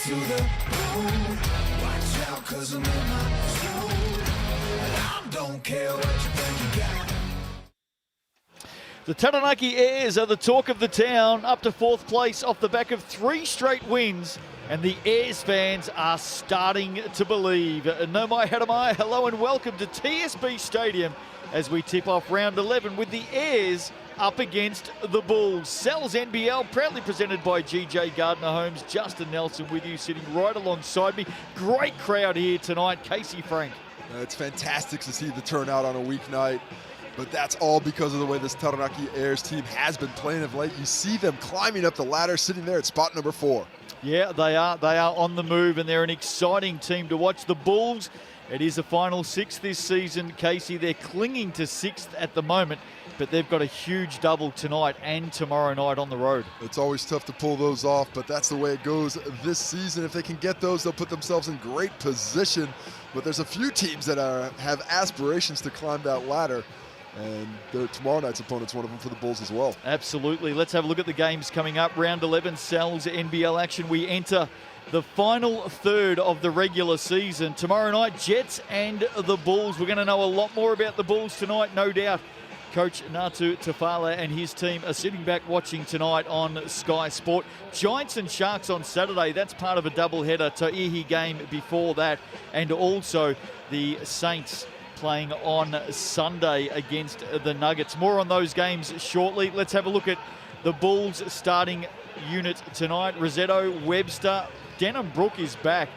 to the moon. Watch out, 'cause I'm in my zone. And I don't care what you think you got. The Taranaki Airs are the talk of the town, up to 4th place off the back of 3 straight wins, and the Airs fans are starting to believe. No mai hara mai, hello and welcome to TSB Stadium as we tip off round 11 with the Airs up against the Bulls. Sal's NBL, proudly presented by GJ Gardner Homes. Justin Nelson with you, sitting right alongside me. Great crowd here tonight. Casey Frank. It's fantastic to see the turnout on a weeknight. But that's all because of the way this Taranaki Airs team has been playing of late. You see them climbing up the ladder, sitting there at spot number 4. Yeah, they are. They are on the move, and they're an exciting team to watch. The Bulls, it is a final 6 this season. Casey, they're clinging to 6th at the moment, but they've got a huge double tonight and tomorrow night on the road. It's always tough to pull those off, but that's the way it goes this season. If they can get those, they'll put themselves in great position. But there's a few teams that have aspirations to climb that ladder. And tomorrow night's opponent's one of them for the Bulls as well. Absolutely. Let's have a look at the games coming up. Round 11, Sal's NBL action. We enter the final third of the regular season. Tomorrow night, Jets and the Bulls. We're going to know a lot more about the Bulls tonight, no doubt. Coach Natu Tafala and his team are sitting back watching tonight on Sky Sport. Giants and Sharks on Saturday. That's part of a doubleheader. Taihi game before that. And also the Saints playing on Sunday against the Nuggets. More on those games shortly. Let's have a look at the Bulls starting unit tonight. Rosetto, Webster, Denham Brook is back,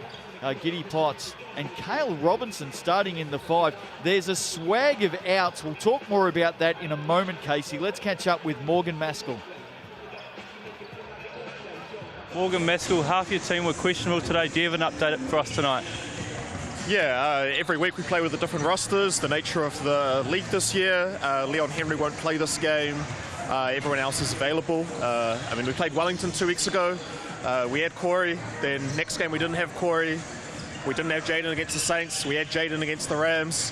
Giddy Potts, and Cale Robinson starting in the 5. There's a swag of outs. We'll talk more about that in a moment, Casey. Let's catch up with Morgan Maskell. Morgan Maskell, half your team were questionable today. Do you have an update for us tonight? Yeah, every week we play with the different rosters. The nature of the league this year, Leon Henry won't play this game. Everyone else is available. We played Wellington 2 weeks ago. We had Corey. Then next game we didn't have Corey. We didn't have Jaden against the Saints. We had Jaden against the Rams.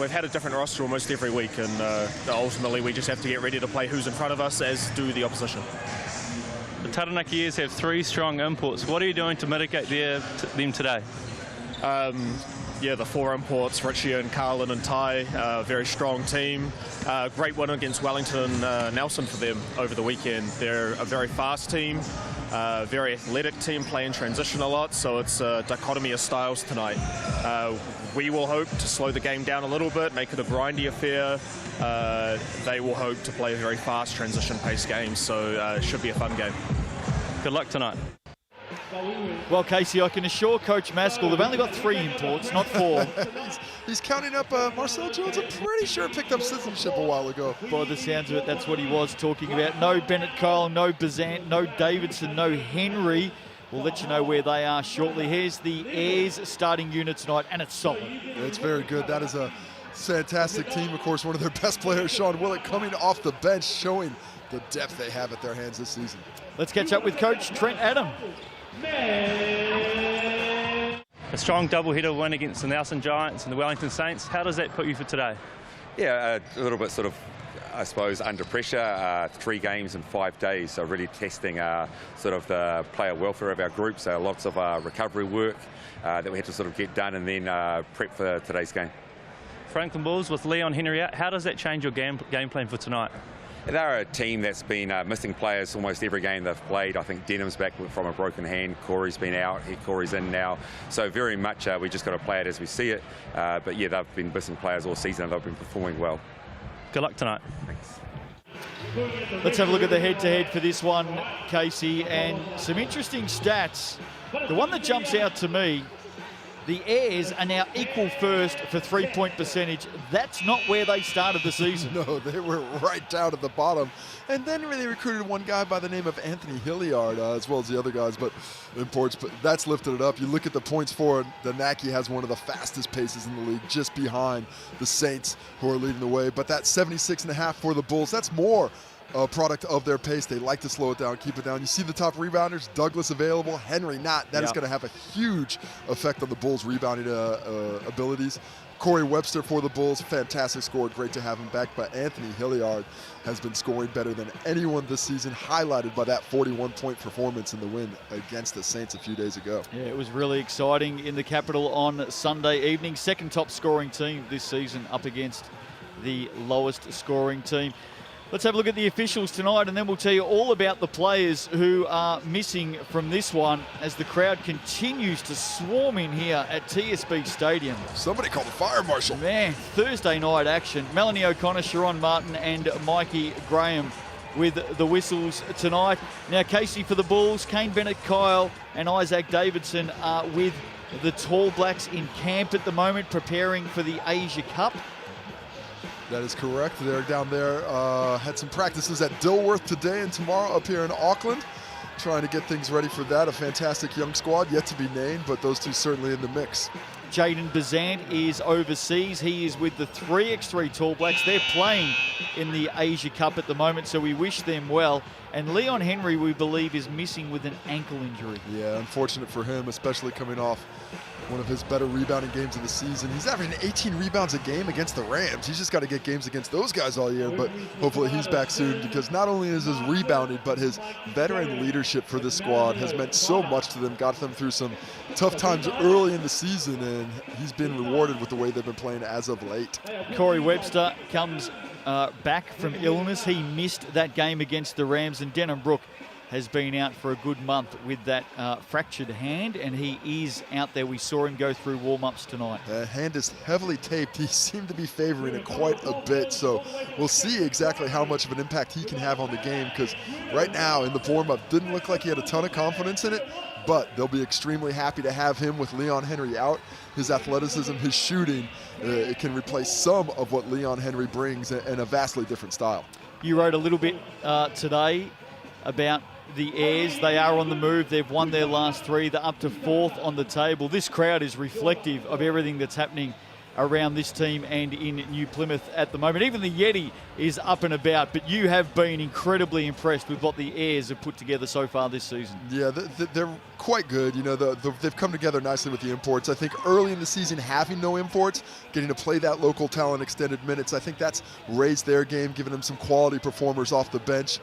We've had a different roster almost every week, and ultimately we just have to get ready to play who's in front of us, as do the opposition. The Taranaki Airs have 3 strong imports. What are you doing to mitigate them today? The 4 imports, Richie and Carlin and Ty, very strong team. Great win against Wellington Nelson for them over the weekend. They're a very fast team, very athletic team, playing transition a lot, so it's a dichotomy of styles tonight. We will hope to slow the game down a little bit, make it a grindy affair. They will hope to play a very fast transition-paced game, so it should be a fun game. Good luck tonight. Well, Casey, I can assure Coach Maskell they've only got 3 imports, not 4. he's counting up Marcel Jones. I'm pretty sure picked up citizenship a while ago. By the sounds of it, that's what he was talking about. No Bennett Kyle, no Bazant, no Davidson, no Henry. We'll let you know where they are shortly. Here's the Airs starting unit tonight, and it's solid. It's very good. That is a fantastic team. Of course, one of their best players, Sean Willett, coming off the bench, showing the depth they have at their hands this season. Let's catch up with Coach Trent Adam. A strong doubleheader win against the Nelson Giants and the Wellington Saints. How does that put you for today? Yeah, a little bit sort of, I suppose, under pressure. 3 games in 5 days, so really testing sort of the player welfare of our group. So lots of recovery work that we had to sort of get done and then prep for today's game. Franklin Bulls with Leon Henry out. How does that change your game plan for tonight? They're a team that's been missing players almost every game they've played. I think Denham's back from a broken hand. Corey's been out. Corey's in now. So very much we just got to play it as we see it. But yeah, they've been missing players all season and they've been performing well. Good luck tonight. Thanks. Let's have a look at the head-to-head for this one, Casey, and some interesting stats. The one that jumps out to me, the Airs are now equal first for 3-point percentage. That's not where they started the season. No, they were right down at the bottom. And then they recruited one guy by the name of Anthony Hilliard, as well as the other guys, but imports. But that's lifted it up. You look at the points for it, the Naki has one of the fastest paces in the league, just behind the Saints, who are leading the way. But that 76.5 for the Bulls, that's more a product of their pace. They like to slow it down, keep it down. You see the top rebounders, Douglas available, Henry not. That is going to have a huge effect on the Bulls' rebounding abilities. Corey Webster for the Bulls, fantastic score. Great to have him back. But Anthony Hilliard has been scoring better than anyone this season, highlighted by that 41-point performance in the win against the Saints a few days ago. Yeah, it was really exciting in the capital on Sunday evening. Second top scoring team this season up against the lowest scoring team. Let's have a look at the officials tonight, and then we'll tell you all about the players who are missing from this one as the crowd continues to swarm in here at TSB Stadium. Somebody call the fire marshal. Man, Thursday night action. Melanie O'Connor, Sharon Martin and Mikey Graham with the whistles tonight. Now Casey for the Bulls, Kane Bennett, Kyle and Isaac Davidson are with the Tall Blacks in camp at the moment, preparing for the Asia Cup. That is correct. They're down there, had some practices at Dilworth today and tomorrow up here in Auckland, trying to get things ready for that. A fantastic young squad, yet to be named, but those two certainly in the mix. Jaden Bazant is overseas. He is with the 3x3 Tall Blacks. They're playing in the Asia Cup at the moment, so we wish them well. And Leon Henry, we believe, is missing with an ankle injury. Yeah, unfortunate for him, especially coming off one of his better rebounding games of the season. He's averaging 18 rebounds a game against the Rams. He's just got to get games against those guys all year, but hopefully he's back soon, because not only is his rebounding, but his veteran leadership for this squad has meant so much to them, got them through some tough times early in the season, and he's been rewarded with the way they've been playing as of late. Corey Webster comes back from illness. He missed that game against the Rams, and Denham Brook has been out for a good month with that fractured hand, and he is out there. We saw him go through warm-ups tonight. The hand is heavily taped. He seemed to be favoring it quite a bit, so we'll see exactly how much of an impact he can have on the game, because right now in the warm-up didn't look like he had a ton of confidence in it, but they'll be extremely happy to have him with Leon Henry out. His athleticism, his shooting, it can replace some of what Leon Henry brings in a vastly different style. You wrote a little bit today about the Airs. They are on the move. They've won their last three. They're up to fourth on the table. This crowd is reflective of everything that's happening around this team and in New Plymouth at the moment. Even the Yeti is up and about, but you have been incredibly impressed with what the Airs have put together so far this season. Yeah, they're quite good. You know, they've come together nicely with the imports. I think early in the season, having no imports, getting to play that local talent extended minutes, I think that's raised their game, giving them some quality performers off the bench.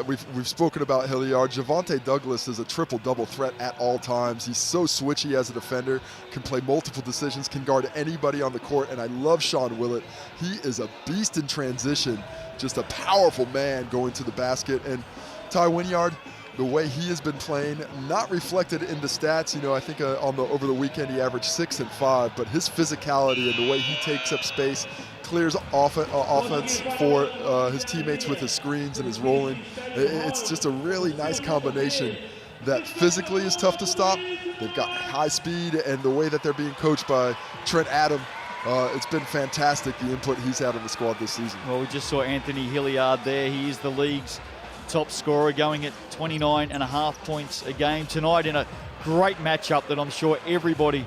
We've spoken about Hilliard. Javante Douglas is a triple-double threat at all times. He's so switchy as a defender, can play multiple decisions, can guard anybody on the court, and I love Sean Willett. He is a beast in transition, just a powerful man going to the basket. And Ty Winyard, the way he has been playing, not reflected in the stats. You know, I think over the weekend he averaged 6 and 5, but his physicality and the way he takes up space, clears offense for his teammates with his screens and his rolling. It's just a really nice combination that physically is tough to stop. They've got high speed, and the way that they're being coached by Trent Adam, it's been fantastic, the input he's had on the squad this season. Well, we just saw Anthony Hilliard there. He is the league's top scorer, going at 29.5 points a game tonight in a great matchup that I'm sure everybody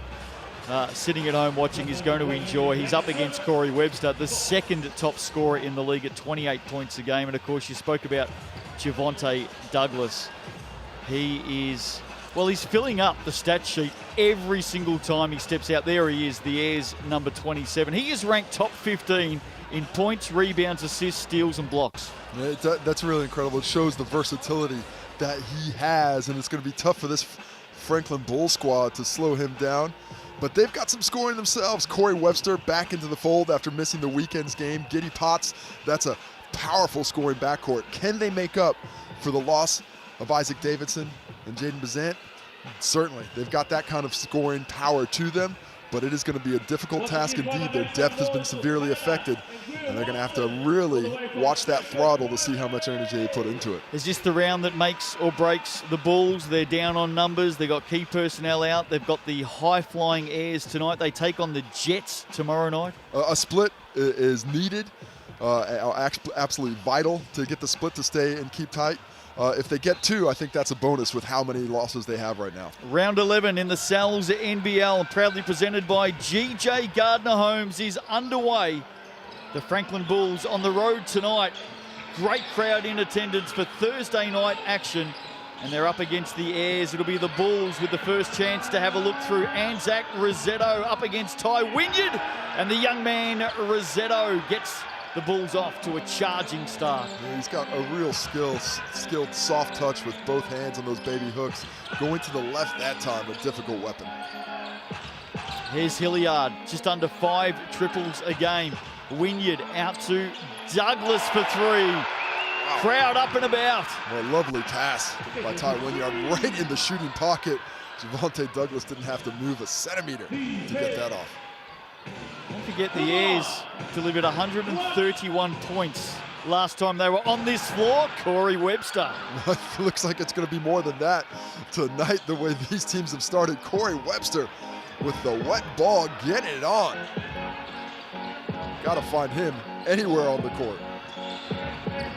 sitting at home watching is going to enjoy. He's up against Corey Webster, the second top scorer in the league at 28 points a game. And of course, you spoke about Javante Douglas. He is, well, he's filling up the stat sheet every single time he steps out. There he is, the Airs number 27. He is ranked top 15 in points, rebounds, assists, steals, and blocks. Yeah, that's really incredible. It shows the versatility that he has, and it's going to be tough for this Franklin Bull squad to slow him down. But they've got some scoring themselves. Corey Webster back into the fold after missing the weekend's game. Giddy Potts, that's a powerful scoring backcourt. Can they make up for the loss of Isaac Davidson and Jaden Bazant? Certainly. They've got that kind of scoring power to them, but it is going to be a difficult task indeed. Their depth has been severely affected, and they're going to have to really watch that throttle to see how much energy they put into it. Is this the round that makes or breaks the Bulls? They're down on numbers. They've got key personnel out. They've got the high-flying Airs tonight. They take on the Jets tomorrow night. A split is needed, absolutely vital to get the split to stay and keep tight. If they get 2, I think that's a bonus with how many losses they have right now. Round 11 in the Sal's NBL, proudly presented by GJ Gardner Homes, is underway. The Franklin Bulls on the road tonight. Great crowd in attendance for Thursday night action And they're up against the Airs. It'll be the Bulls with the first chance to have a look through. Anzac Rosetto up against Ty Wynyard. And the young man Rosetto gets the Bulls off to a charging start. Yeah, he's got a real skilled soft touch with both hands on those baby hooks. Going to the left that time, a difficult weapon. Here's Hilliard, just under 5 triples a game. Wynyard out to Douglas for 3. Wow. Crowd up and about. Well, lovely pass by Ty Wynyard right in the shooting pocket. Javonte Douglas didn't have to move a centimeter to get that off. Don't forget the Airs delivered 131 points last time they were on this floor. Corey Webster. Looks like it's going to be more than that tonight, the way these teams have started. Corey Webster with the wet ball, getting it on. Got to find him anywhere on the court.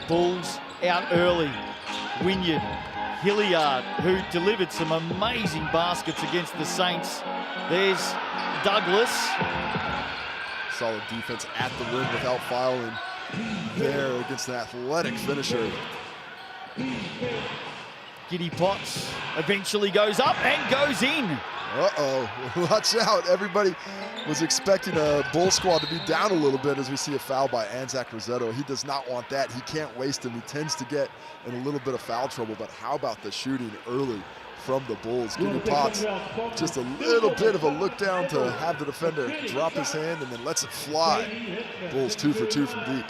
Bulls out early. Wynyard, Hilliard, who delivered some amazing baskets against the Saints. There's Douglas. Solid defense at the rim without fouling there against an athletic finisher. Giddy Potts eventually goes up and goes in. Uh-oh, watch out. Everybody was expecting a Bull squad to be down a little bit as we see a foul by Anzac Rosetto. He does not want that. He can't waste him. He tends to get in a little bit of foul trouble, but how about the shooting early from the Bulls? Giddy Potts, just a little bit of a look down to have the defender drop his hand and then lets it fly. Bulls 2 for 2 from deep.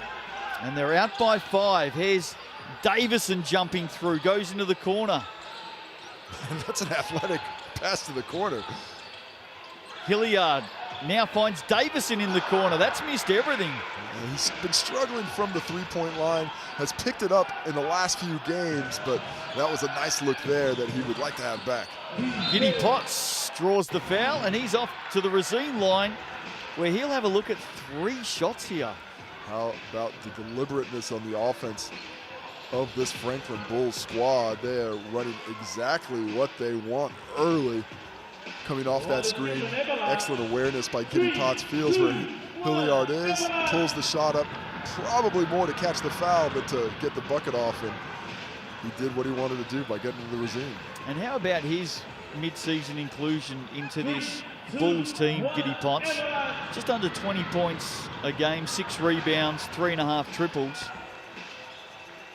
And they're out by 5. Here's Davison jumping through, goes into the corner. And that's an athletic pass to the corner. Hilliard now finds Davison in the corner. That's missed everything. He's been struggling from the three-point line, has picked it up in the last few games, but that was a nice look there that he would like to have back. Giddy Potts draws the foul, and he's off to the Racine line, where he'll have a look at 3 shots here. How about the deliberateness on the offense of this Franklin Bulls squad? They are running exactly what they want early. Coming off that screen, excellent awareness by Giddy Potts, feels where Hilliard is, pulls the shot up, probably more to catch the foul than to get the bucket off, and he did what he wanted to do by getting to the Racine. And how about his mid-season inclusion into this Bulls team, Giddy Potts? Just under 20 points a game, 6 rebounds, 3.5 triples.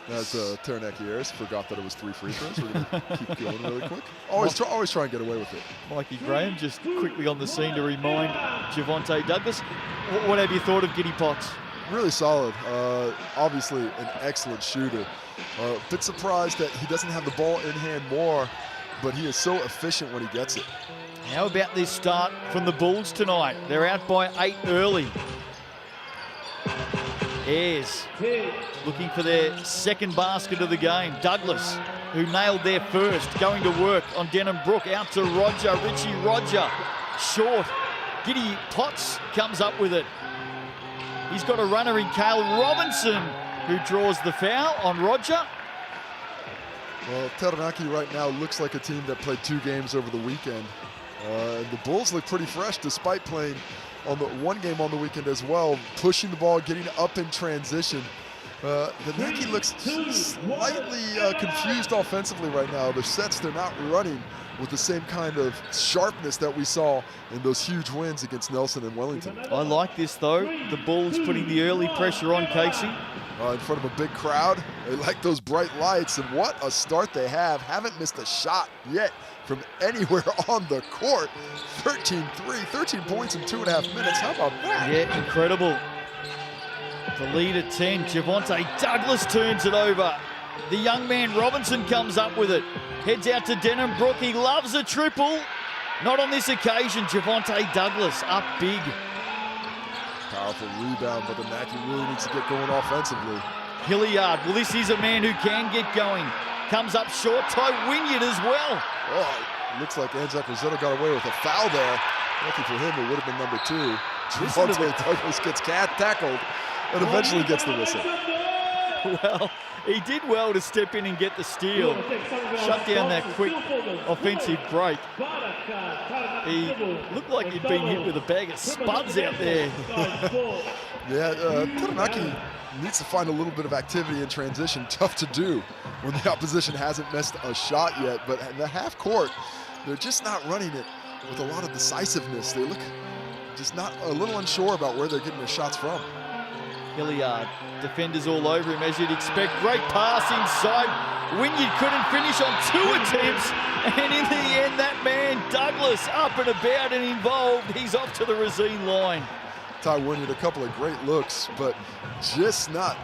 As Taranaki Harris forgot that it was 3 free throws. We're going to keep going really quick. Always try and get away with it. Mikey Graham just quickly on the scene to remind Javonte Douglas. What have you thought of Giddy Potts? Really solid. Obviously an excellent shooter. A bit surprised that he doesn't have the ball in hand more, but he is so efficient when he gets it. How about this start from the Bulls tonight? They're out by 8 early. Ayers looking for their second basket of the game. Douglas, who nailed their first, going to work on Denham Brook. Out to Roger, Richie Roger, short. Giddy Potts comes up with it. He's got a runner in Cale Robinson, who draws the foul on Roger. Well, Taranaki right now looks like a team that played 2 games over the weekend. The Bulls look pretty fresh despite playing on the 1 game on the weekend as well, pushing the ball, getting up in transition. The Nike looks slightly confused offensively right now. Their sets, they're not running with the same kind of sharpness that we saw in those huge wins against Nelson and Wellington. I like this though, the Bulls putting the early pressure on Casey. In front of a big crowd. They like those bright lights, and what a start they have. Haven't missed a shot yet from anywhere on the court. 13 points in 2.5 minutes. How about that? Yeah, incredible. The lead at 10. Javonte Douglas turns it over. The young man Robinson comes up with it. Heads out to Denham Brook. He loves a triple. Not on this occasion. Javonte Douglas up big. Powerful rebound, but the Naki really needs to get going offensively. Hilliard, well, this is a man who can get going. Comes up short. Ty Wynyard as well. Oh, looks like Anzac Rosetto got away with a foul there. Lucky for him, it would have been number 2. Javonte Douglas gets tackled and eventually gets the whistle. Well, he did well to step in and get the steal. Shut down that quick offensive break. He looked like he'd been hit with a bag of spuds out there. Yeah, Taranaki needs to find a little bit of activity in transition. Tough to do when the opposition hasn't missed a shot yet. But in the half court, they're just not running it with a lot of decisiveness. They look just not a little unsure about where they're getting their shots from. Hilliard, defenders all over him as you'd expect. Great pass inside. Wynyard couldn't finish on 2 attempts. And in the end, that man, Douglas, up and about and involved. He's off to the Racine line. Ty Wynyard, a couple of great looks, but just not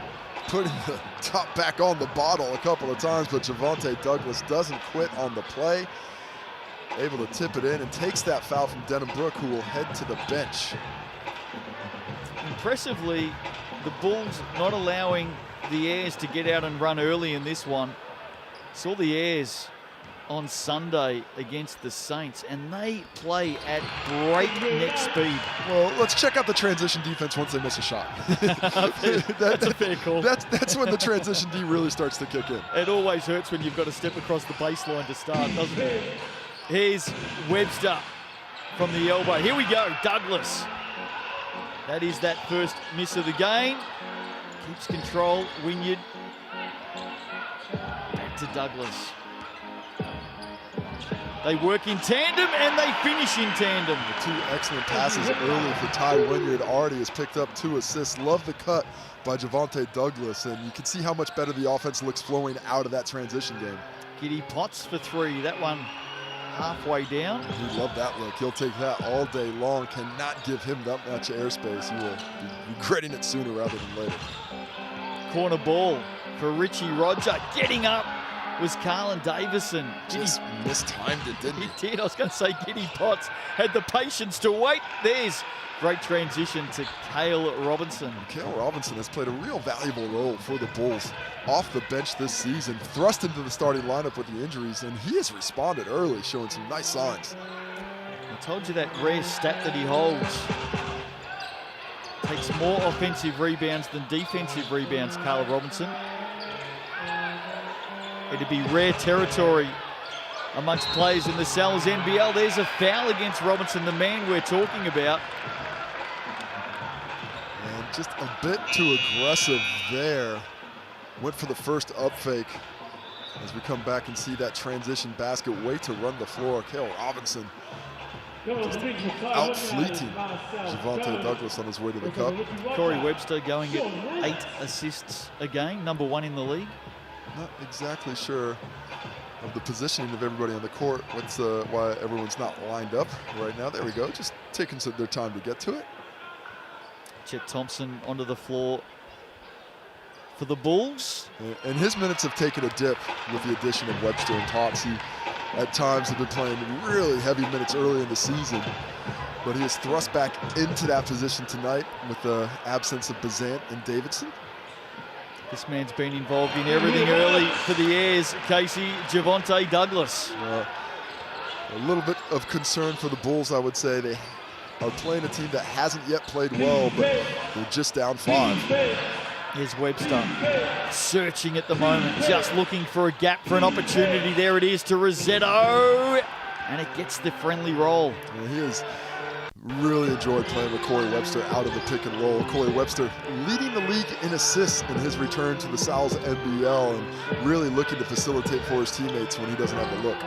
putting the top back on the bottle a couple of times. But Javonte Douglas doesn't quit on the play. Able to tip it in and takes that foul from Denham Brook, who will head to the bench. Impressively, the Bulls not allowing the Airs to get out and run early in this one. Saw the Airs on Sunday against the Saints, and they play at breakneck speed. Well, let's check out the transition defense once they miss a shot. That's a fair call. That's when the transition D really starts to kick in. It always hurts when you've got to step across the baseline to start, doesn't it? Here's Webster from the elbow. Here we go, Douglas. That is that first miss of the game. Keeps control, Wynyard. Back to Douglas. They work in tandem and they finish in tandem. The 2 excellent passes early for Ty Wynyard. Already has picked up 2 assists. Love the cut by Javonte Douglas, and you can see how much better the offense looks flowing out of that transition game. Giddy Potts for 3. That one halfway down. He loved that look. He'll take that all day long. Cannot give him that much airspace. He will be regretting it sooner rather than later. Corner ball for Richie Roger. Getting up was Carlin Davison. Just mistimed it, didn't he? He did. I was going to say Giddy Potts had the patience to wait. There's great transition to Cale Robinson. Cale Robinson has played a real valuable role for the Bulls off the bench this season, thrust into the starting lineup with the injuries, and he has responded early, showing some nice signs. I told you that rare stat that he holds. Takes more offensive rebounds than defensive rebounds, Cale Robinson. It'd be rare territory amongst players in the Sal's NBL. There's a foul against Robinson, the man we're talking about. And just a bit too aggressive there. Went for the first up fake. As we come back and see that transition basket, wait to run the floor. Cale Robinson just out-fleeting Javonte Douglas on his way to the cup. Corey Webster going at 8 assists a game, number 1 in the league. Not exactly sure of the positioning of everybody on the court. What's why everyone's not lined up right now. There we go, just taking their time to get to it. Chet Thompson onto the floor for the Bulls. And his minutes have taken a dip with the addition of Webster and Potts. He, at times, have been playing really heavy minutes early in the season, but he is thrust back into that position tonight with the absence of Bazant and Davidson. This man's been involved in everything early for the Airs, Casey. Javonte Douglas. A little bit of concern for the Bulls, I would say. They are playing a team that hasn't yet played well, but they're just down 5. Here's Webster searching at the moment, just looking for a gap for an opportunity. There it is to Rossetto, and it gets the friendly roll. Yeah, he has really enjoyed playing with Corey Webster out of the pick and roll. Corey Webster leading the league in assists in his return to the Sal's NBL, and really looking to facilitate for his teammates when he doesn't have the look.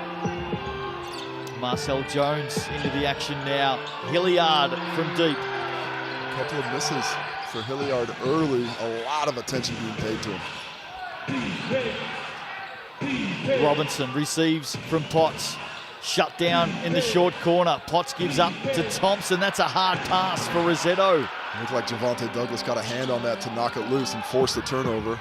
Marcel Jones into the action now. Hilliard from deep. A couple of misses for Hilliard early. A lot of attention being paid to him. Robinson receives from Potts. Shut down in the short corner. Potts gives up to Thompson. That's a hard pass for Rossetto. Looked like Javonte Douglas got a hand on that to knock it loose and force the turnover.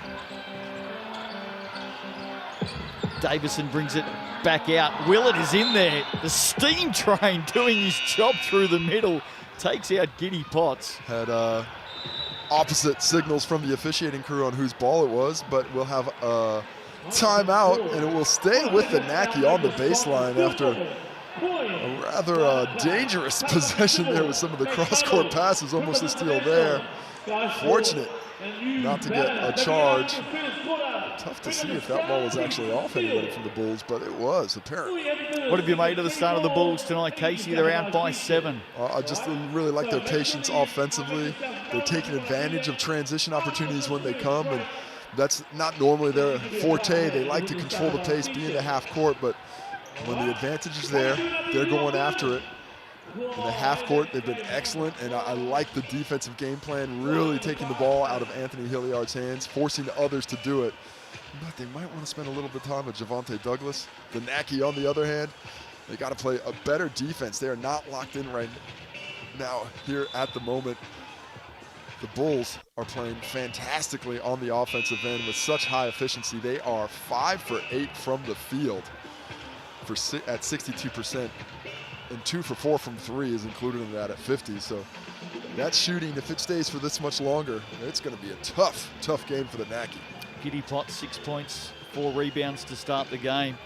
Davison brings it back out. Willett is in there. The steam train doing his job through the middle. Takes out Giddy Potts. Had opposite signals from the officiating crew on whose ball it was, but we'll have a timeout, and it will stay with the Naki on the baseline after a rather dangerous possession there with some of the cross-court passes. Almost a steal there. Fortunate not to get a charge. Tough to see if that ball was actually off anybody from the Bulls, but it was, apparently. What have you made of the start of the Bulls tonight, Casey? They're out by 7. I just really like their patience offensively. They're taking advantage of transition opportunities when they come, and that's not normally their forte. They like to control the pace, be in the half court, but when the advantage is there, they're going after it. In the half court, they've been excellent, and I like the defensive game plan, really taking the ball out of Anthony Hilliard's hands, forcing others to do it. But they might want to spend a little bit of time with Javonte Douglas. The Naki, on the other hand, they got to play a better defense. They are not locked in right now here at the moment. The Bulls are playing fantastically on the offensive end with such high efficiency. They are 5 for 8 from the field at 62%. And 2 for 4 from 3 is included in that at 50. So that shooting, if it stays for this much longer, it's going to be a tough, tough game for the Naki. Giddy Potts, 6 points, 4 rebounds to start the game.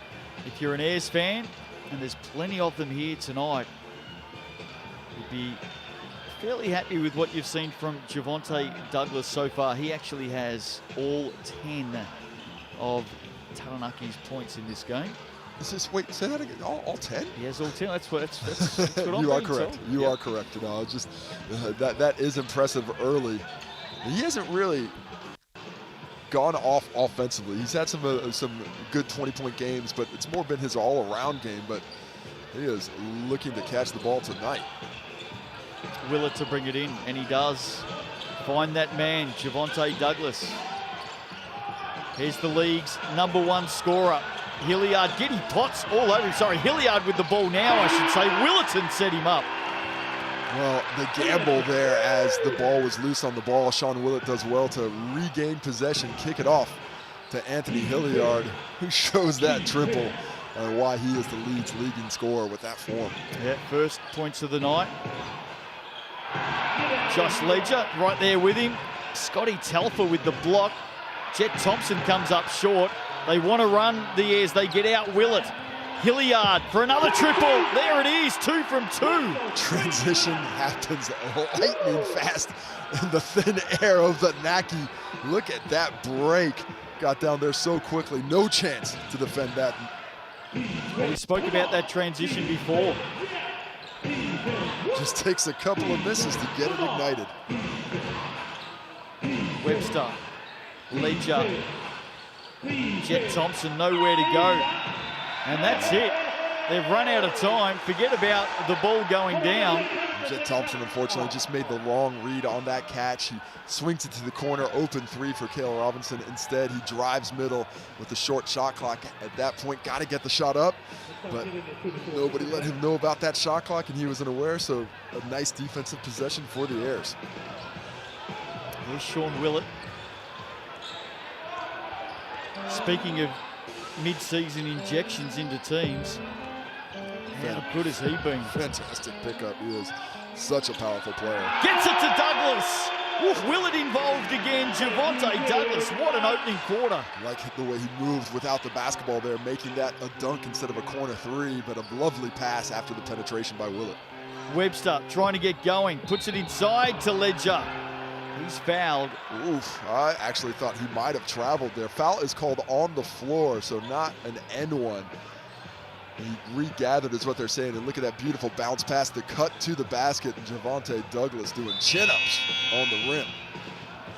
If you're an Airs fan, and there's plenty of them here tonight, you'd be fairly happy with what you've seen from Javonte Douglas so far. He actually has all 10 of Taranaki's points in this game. Wait, say that again. All 10? He has all 10. That's what I'm You are being correct. told. You Yep. are correct. You know, just that is impressive early. He hasn't really gone off offensively. He's had some good 20-point games, but it's more been his all-around game. But he is looking to catch the ball tonight. Willett to bring it in, and he does find that man, Javonte Douglas. Here's the league's #1 scorer. Hilliard, Giddy Potts all over him. Sorry, Hilliard with the ball now, I should say. Willerton set him up. Well, the gamble there as the ball was loose on the ball. Sean Willett does well to regain possession, kick it off to Anthony Hilliard, who shows that triple and why he is the league's leading scorer with that form. Yeah, first points of the night. Josh Ledger right there with him. Scotty Telfer with the block. Jet Thompson comes up short. They want to run the Airs. They get out Willett. Hilliard for another triple. There it is, 2 from 2. Transition happens lightning fast in the thin air of the Naki. Look at that break. Got down there so quickly. No chance to defend that. Well, we spoke about that transition before. Just takes a couple of misses to get it ignited. Webster, Ledger, Jet Thompson nowhere to go. And that's it. They've run out of time. Forget about the ball going down. Jet Thompson, unfortunately, just made the wrong read on that catch. He swings it to the corner, open 3 for Cale Robinson. Instead, he drives middle with the short shot clock. At that point, got to get the shot up, but nobody let him know about that shot clock, and he was unaware, so a nice defensive possession for the Airs. Here's Sean Willett. Speaking of mid-season injections into teams, how good has he been? Fantastic pickup. He is such a powerful player. Gets it to Douglas. Willett involved again. Javonte Douglas, what an opening quarter. Like the way he moved without the basketball there, making that a dunk instead of a corner 3, but a lovely pass after the penetration by Willett. Webster trying to get going, puts it inside to Ledger. He's fouled. Oof, I actually thought he might have traveled there. Foul is called on the floor, so not an N1. He regathered is what they're saying, and look at that beautiful bounce pass, the cut to the basket, and Javonte Douglas doing chin-ups on the rim.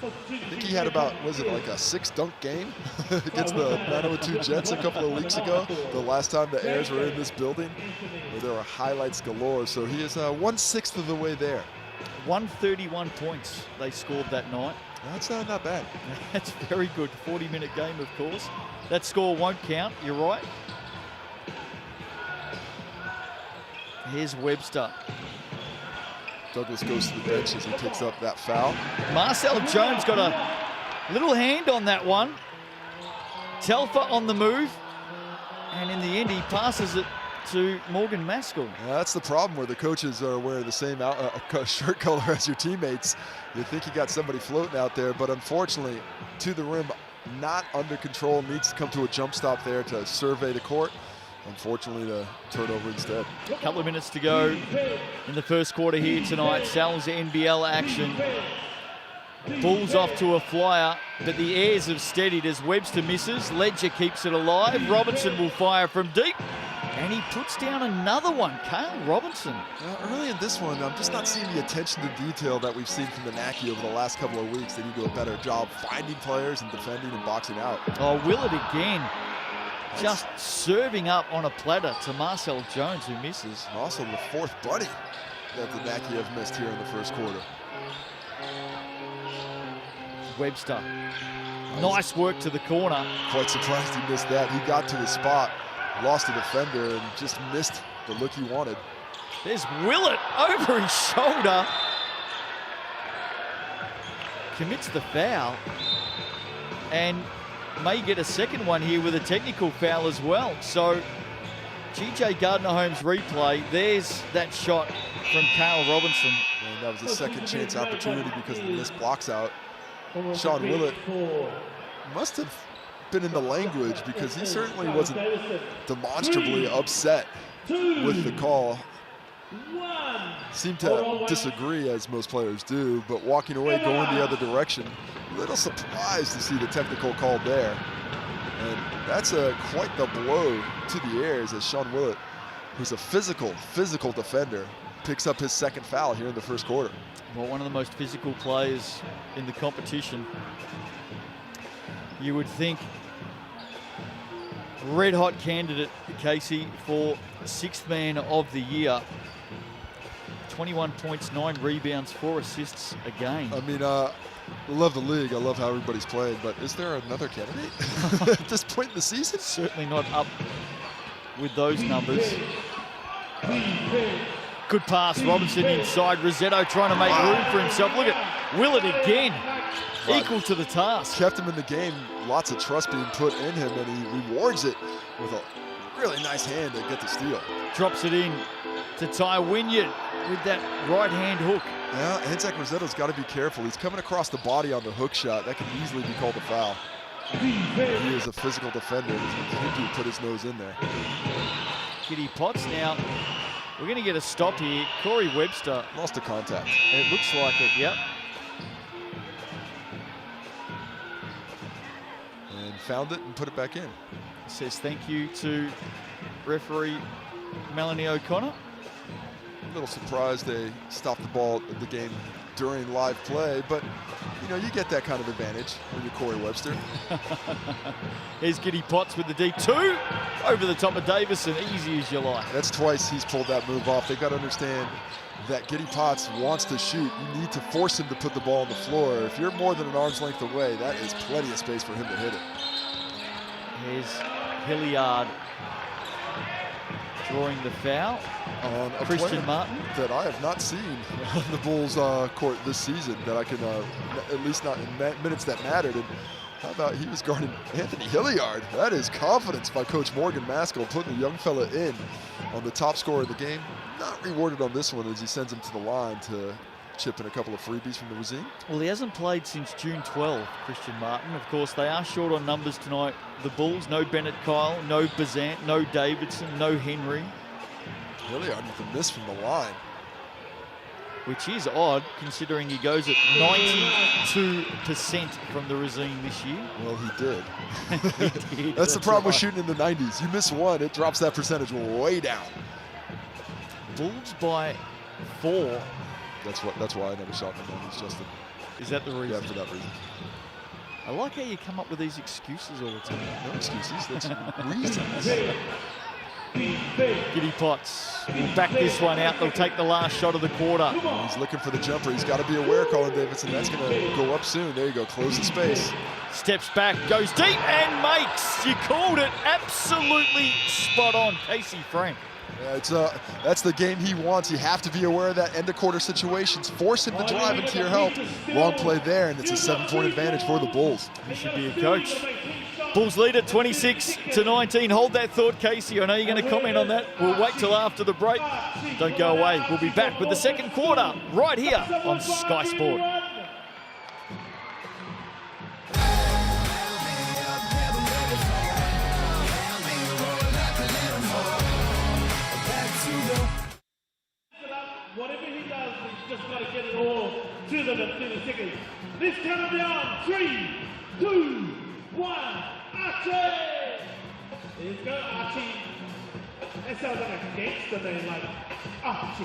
I think he had about, was it like a 6-dunk game against the 902 Jets a couple of weeks ago, the last time the Airs were in this building, where there were highlights galore, so he is 1/6 of the way there. 131 points they scored that night. That's not bad. That's very good. 40-minute game, of course. That score won't count, you're right. Here's Webster. Douglas goes to the bench as he picks up that foul. Marcel Jones got a little hand on that one. Telfer on the move. And in the end, he passes it to Morgan Maskell. That's the problem where the coaches are wearing the same shirt color as your teammates. You think you got somebody floating out there, but unfortunately, to the rim, not under control, needs to come to a jump stop there to survey the court. Unfortunately, the turnover instead. A couple of minutes to go in the first quarter here tonight. Sal's NBL action. Bulls off to a flyer, but the airs have steadied as Webster misses. Ledger keeps it alive. Robinson will fire from deep, and he puts down another one. Kyle Robinson. Early in this one, I'm just not seeing the attention to detail that we've seen from the Naki over the last couple of weeks. They need to do a better job finding players and defending and boxing out. Oh, Willett again. Just serving up on a platter to Marcel Jones, who misses. And also the fourth bunny that the Naki have missed here in the first quarter. Webster. Nice work to the corner. Quite surprised he missed that. He got to his spot, lost a defender, and just missed the look he wanted. There's Willett over his shoulder. Commits the foul. And may get a second one here with a technical foul as well. So, GJ Gardner-Holmes replay. There's that shot from Kyle Robinson. And that was a second chance opportunity because of the missed blocks out. Sean Willett must have been in the language because he certainly wasn't demonstrably upset with the call. Seemed to disagree, as most players do, but walking away, going the other direction. A little surprised to see the technical call there. And that's quite the blow to the Airs as Sean Willett, who's a physical defender, picks up his second foul here in the first quarter. Well, one of the most physical players in the competition. You would think red hot candidate, Casey, for sixth man of the year. 21 points, 9 rebounds, 4 assists a game. I mean, I love the league. I love how everybody's playing, but is there another candidate at this point in the season? Certainly not up with those numbers. Good pass, Robinson inside. Rosetto trying to make room for himself. Look at Willett again, equal to the task. Kept him in the game, lots of trust being put in him, and he rewards it with a really nice hand to get the steal. Drops it in to Ty Wynyard with that right hand hook. Yeah, Anzac Rosetto's got to be careful. He's coming across the body on the hook shot. That could easily be called a foul. He is a physical defender. He can put his nose in there. Giddy Potts now. We're going to get a stop here. Corey Webster. Lost the contact. It looks like it, yep. And found it and put it back in. Says thank you to referee Melanie O'Connor. A little surprised they stopped the game during live play, but you know, you get that kind of advantage when you're Corey Webster. Here's Giddy Potts with the D2 over the top of Davison, easy as you like. That's twice he's pulled that move off. They've got to understand that Giddy Potts wants to shoot. You need to force him to put the ball on the floor. If you're more than an arm's length away, that is plenty of space for him to hit it. Here's Hilliard drawing the foul on a Christian Martin that I have not seen on the Bulls court this season, that I can at least not in minutes that mattered. And how about he was guarding Anthony Hilliard? That is confidence by Coach Morgan Maskell, putting the young fella in on the top scorer of the game. Not rewarded on this one as he sends him to the line to chip in a couple of freebies from the regime. Well, he hasn't played since June 12, Christian Martin. Of course, they are short on numbers tonight. The Bulls, no Bennett Kyle, no Bazant, no Davidson, no Henry. Hilliard with a miss from the line. Which is odd, considering he goes at 92% from the regime this year. Well, he did. He did. That's the problem with shooting in the 90s. You miss one, it drops that percentage way down. Bulls by 4. That's why I never shot in the 90s, Justin. Is that the reason? Yeah, for that reason. I like how you come up with these excuses all the time. No excuses, that's reasons. Giddy Potts will back this one out. They'll take the last shot of the quarter. He's looking for the jumper. He's got to be aware, Colin Davidson. That's going to go up soon. There you go. Close the space. Steps back, goes deep and makes. You called it absolutely spot on, Casey Frank. Yeah, that's the game he wants. You have to be aware of that end of quarter situations. Force him to drive into your help. Long play there, and it's a 7-point advantage for the Bulls. He should be a coach. Bulls lead at 26-19. Hold that thought, Casey. I know you're going to comment on that. We'll wait till after the break. Don't go away. We'll be back with the second quarter right here on Sky Sport. Whatever he does, he's just got to get it all to them in 30 seconds. Let's count them down. 3, 2, 1. Archie! Let's go, Archie. That sounds like a gangster name, like Archie.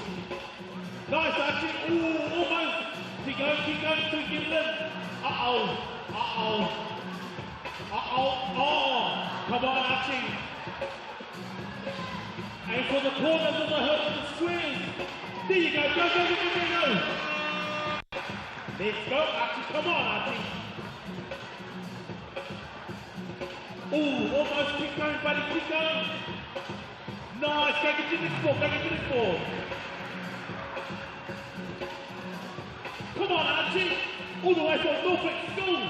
Nice, Archie. Ooh, almost. Keep going, so get it in. Uh-oh. Oh, come on, Archie. Aim for the corners of the hook of the squares. There you go, go. Let's go, Archie, come on, Archie. Ooh, almost, keep going, buddy, keep going. Nice, go get your next ball, Come on, Archie. All the way from Norfolk School.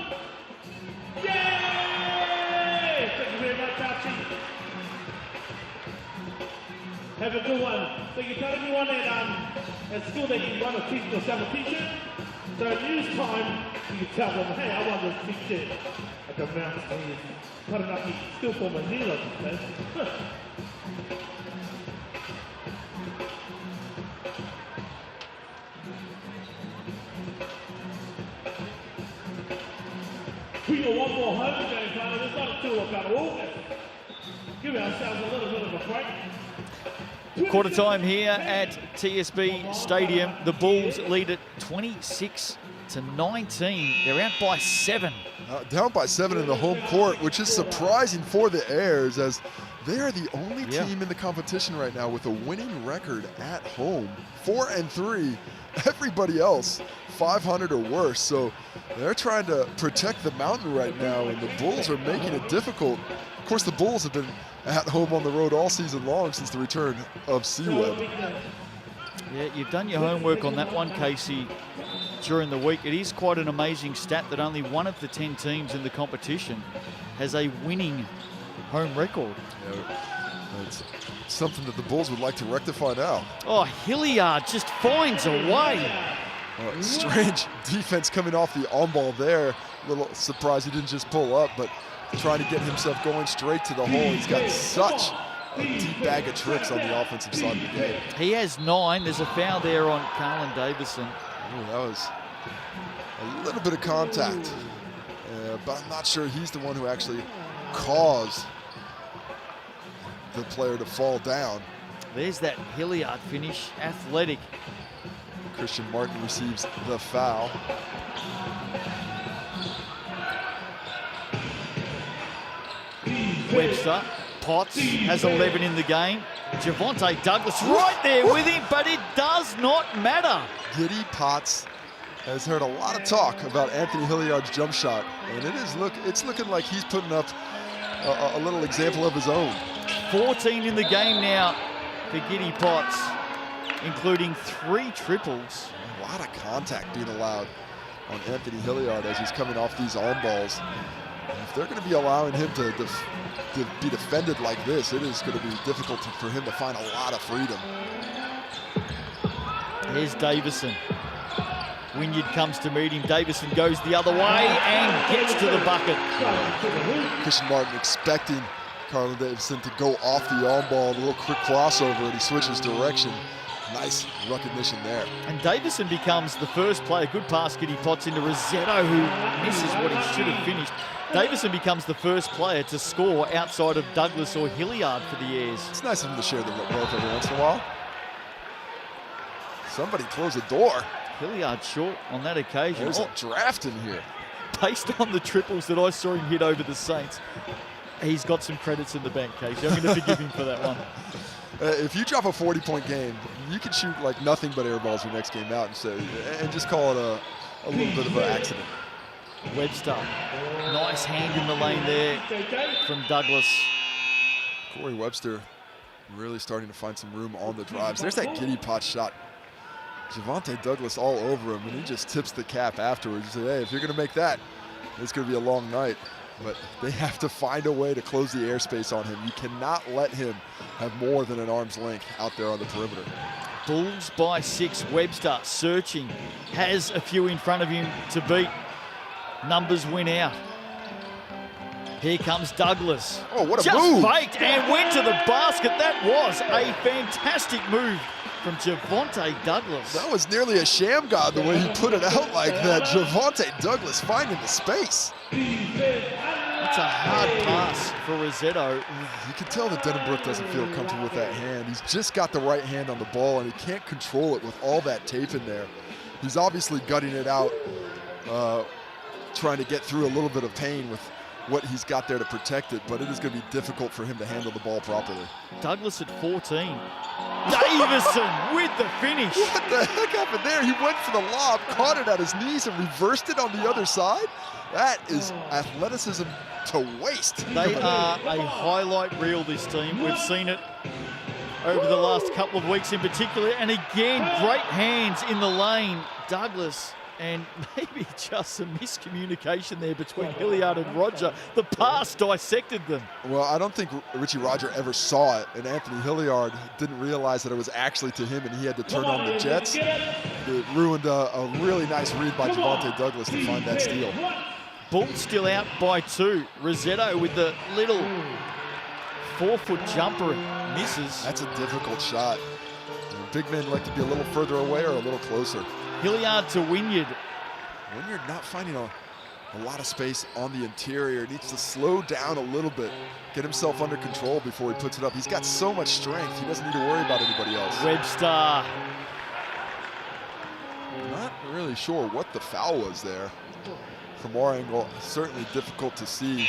Yay! Thank you very much, Archie. Have a good one. So you tell everyone at school that you want to teach yourself a t-shirt. So at news time, you can tell them, hey, I want this t-shirt. At the Mount Taranaki still form a Nilo, We got one more home game, Connor. It's not until about August. Give ourselves a little bit of a break. Quarter time here at TSB Stadium. The Bulls lead it 26-19. They're out by 7. Down by 7 in the home court, which is surprising for the Airs, as they are the only team in the competition right now with a winning record at home. 4-3. Everybody else 500 or worse. So they're trying to protect the mountain right now, and the Bulls are making it difficult. Of course, the Bulls have been at home on the road all season long since the return of Seaweb. Yeah, you've done your homework on that one, Casey, during the week. It is quite an amazing stat that only one of the 10 teams in the competition has a winning home record. Yeah, it's something that the Bulls would like to rectify now. Oh, Hilliard just finds a way. Strange defense coming off the on-ball there. A little surprised he didn't just pull up, but trying to get himself going straight to the hole. He's got such a deep bag of tricks on the offensive side of the game. He has 9. There's a foul there on Carlin Davison. Ooh, that was a little bit of contact, but I'm not sure he's the one who actually caused the player to fall down. There's that Hilliard finish, athletic. Christian Martin receives the foul. Webster, Potts has 11 in the game. Javonte Douglas right there with him, but it does not matter. Giddy Potts has heard a lot of talk about Anthony Hilliard's jump shot, and it's looking like he's putting up a little example of his own. 14 in the game now for Giddy Potts, including 3 triples. A lot of contact being allowed on Anthony Hilliard as he's coming off these on balls. And if they're going to be allowing him to be defended like this, it is going to be difficult for him to find a lot of freedom. Here's Davison. Wynyard comes to meet him. Davison goes the other way and gets to the bucket. Christian Martin expecting Carlin Davison to go off the on-ball, a little quick crossover, and he switches direction. Nice recognition there. And Davison becomes the first player, good pass, Giddy Potts into Rossetto, who misses what he should have finished. Davison becomes the first player to score outside of Douglas or Hilliard for the Airs. It's nice of him to share the wealth every once in a while. Somebody close the door. Hilliard short on that occasion. There's a draft in here. Based on the triples that I saw him hit over the Saints, he's got some credits in the bank, Casey. I'm going to forgive him for that one. If you drop a 40-point game, you can shoot like nothing but air balls your next game out and just call it a little bit of an accident. Webster, nice hand in the lane there from Douglas. Corey Webster really starting to find some room on the drives. There's that Giddy Potts shot. Javonte Douglas all over him, and he just tips the cap afterwards. He said, hey, if you're going to make that, it's going to be a long night. But they have to find a way to close the airspace on him. You cannot let him have more than an arm's length out there on the perimeter. Bulls by 6. Webster searching, has a few in front of him to beat. Numbers win out. Here comes Douglas. Oh, what a move. Just faked and went to the basket. That was a fantastic move from Javonte Douglas. That was nearly a sham god the way he put it out like that. Javonte Douglas finding the space. That's a hard pass for Rossetto. You can tell that Denenbrook doesn't feel comfortable with that hand. He's just got the right hand on the ball, and he can't control it with all that tape in there. He's obviously gutting it out, trying to get through a little bit of pain with what he's got there to protect it, but it is going to be difficult for him to handle the ball properly. Douglas at 14. Davison with the finish. What the heck happened there? He went for the lob, caught it at his knees, and reversed it on the other side. That is athleticism to waste. They are a highlight reel, this team. We've seen it over the last couple of weeks in particular. And again, great hands in the lane. Douglas, and maybe just some miscommunication there between Hilliard and Roger. The pass dissected them. Well, I don't think Richie Roger ever saw it, and Anthony Hilliard didn't realize that it was actually to him, and he had to turn on the jets. It ruined a really nice read by Javonte Douglas to find that steal. Bull still out by 2. Rossetto with the little 4-foot jumper misses. That's a difficult shot. Big men like to be a little further away or a little closer. Hilliard to Wynyard. Wynyard not finding a lot of space on the interior. Needs to slow down a little bit, get himself under control before he puts it up. He's got so much strength, he doesn't need to worry about anybody else. Webster. Not really sure what the foul was there. From our angle, certainly difficult to see.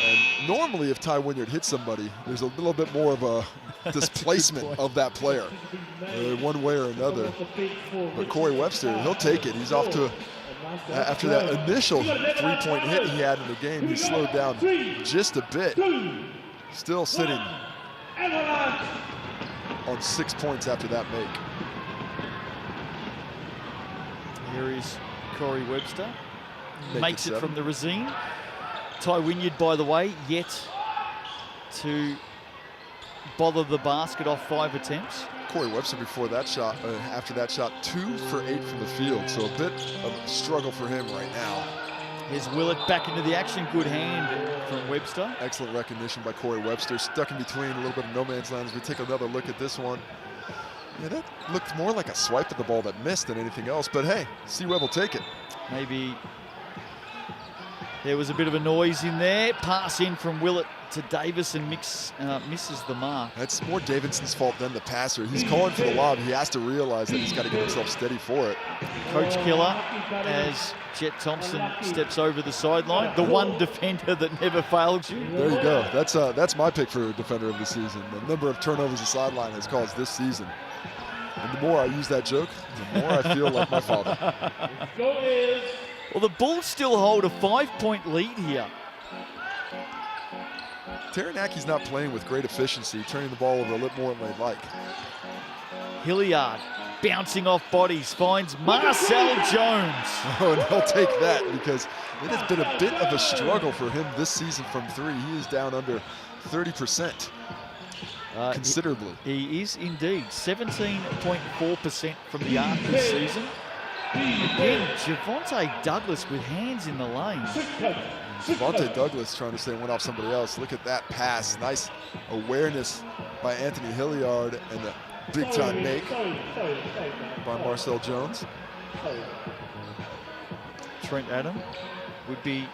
And normally if Ty Wynyard hits somebody, there's a little bit more of a displacement of that player, one way or another. But Corey Webster, he'll take it. He's off to, after that initial three-point hit he had in the game, he slowed down just a bit. Still sitting on 6 points after that make. Here is Corey Webster. Makes it 7. from the Racine. Ty Wynyard, by the way, yet to bother the basket off 5 attempts. Corey Webster before that shot, after that shot, 2 for 8 from the field. So a bit of a struggle for him right now. Here's Willett back into the action. Good hand from Webster. Excellent recognition by Corey Webster. Stuck in between, a little bit of no man's land as we take another look at this one. Yeah, that looked more like a swipe at the ball that missed than anything else. But hey, C-Web will take it. Maybe there was a bit of a noise in there. Pass in from Willett to Davis and misses the mark. That's more Davidson's fault than the passer. He's calling for the lob. He has to realize that he's got to get himself steady for it. Coach Killer as Jet Thompson steps over the sideline. The one defender that never failed you. There you go. That's my pick for defender of the season. The number of turnovers the sideline has caused this season. And the more I use that joke, the more I feel like my father. Well, the Bulls still hold a 5-point lead here. Taranaki's not playing with great efficiency, turning the ball over a little more than they'd like. Hilliard bouncing off bodies, finds Marcel Jones. Oh, and he'll take that because it has been a bit of a struggle for him this season from 3. He is down under 30%, considerably. He is indeed 17.4% from the arc this season. Again, Javonte Douglas with hands in the lane. Javonte Douglas trying to say went off somebody else. Look at that pass. Nice awareness by Anthony Hilliard and a big-time make by Marcel Jones. Trent Adam would be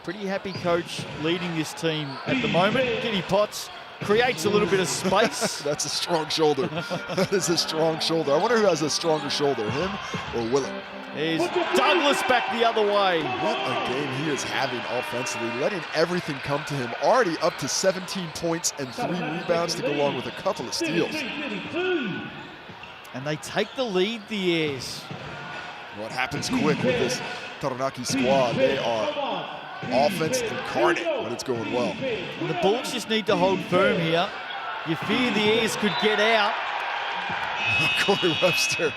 pretty happy coach leading this team at the moment. Giddy Potts creates a little bit of space. That's a strong shoulder. That is a strong shoulder. I wonder who has a stronger shoulder, him or Willett. There's Douglas back the other way. What a game he is having offensively, letting everything come to him. Already up to 17 points and 3 rebounds to go along with a couple of steals. And they take the lead, the Airs. What happens quick with this Taranaki squad? They are offense incarnate when it's going well. And the Bulls just need to hold firm here. You fear the Airs could get out. Corey Webster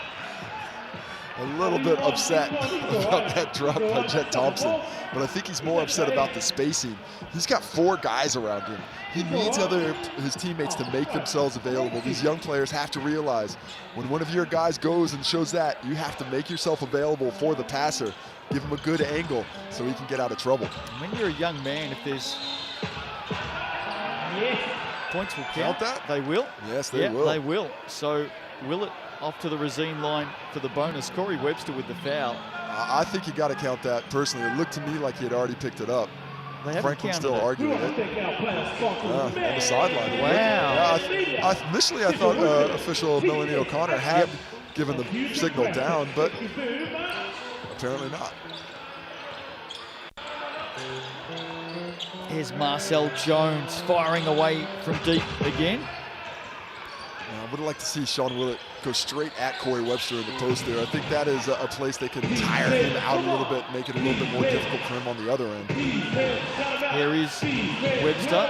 a little bit upset about that drop by Jet Thompson, but I think he's more upset about the spacing. He's got 4 guys around him. He needs his teammates to make themselves available. These young players have to realize when one of your guys goes and shows that, you have to make yourself available for the passer. Give him a good angle so he can get out of trouble. When you're a young man, if there's points will count. That? They will. Yes, they will. They will. So Willett off to the Racine line for the bonus. Corey Webster with the foul. I think you got to count that personally. It looked to me like he had already picked it up. They haven't Franklin's counted still it. arguing it. On the sideline. Wow. Yeah, initially I thought official Melanie O'Connor had given the signal down, but apparently not. Here's Marcel Jones firing away from deep again. I would have liked to see Sean Willett go straight at Corey Webster in the post there. I think that is a place that can tire him out a little bit, make it a little bit more difficult for him on the other end. Here is Webster.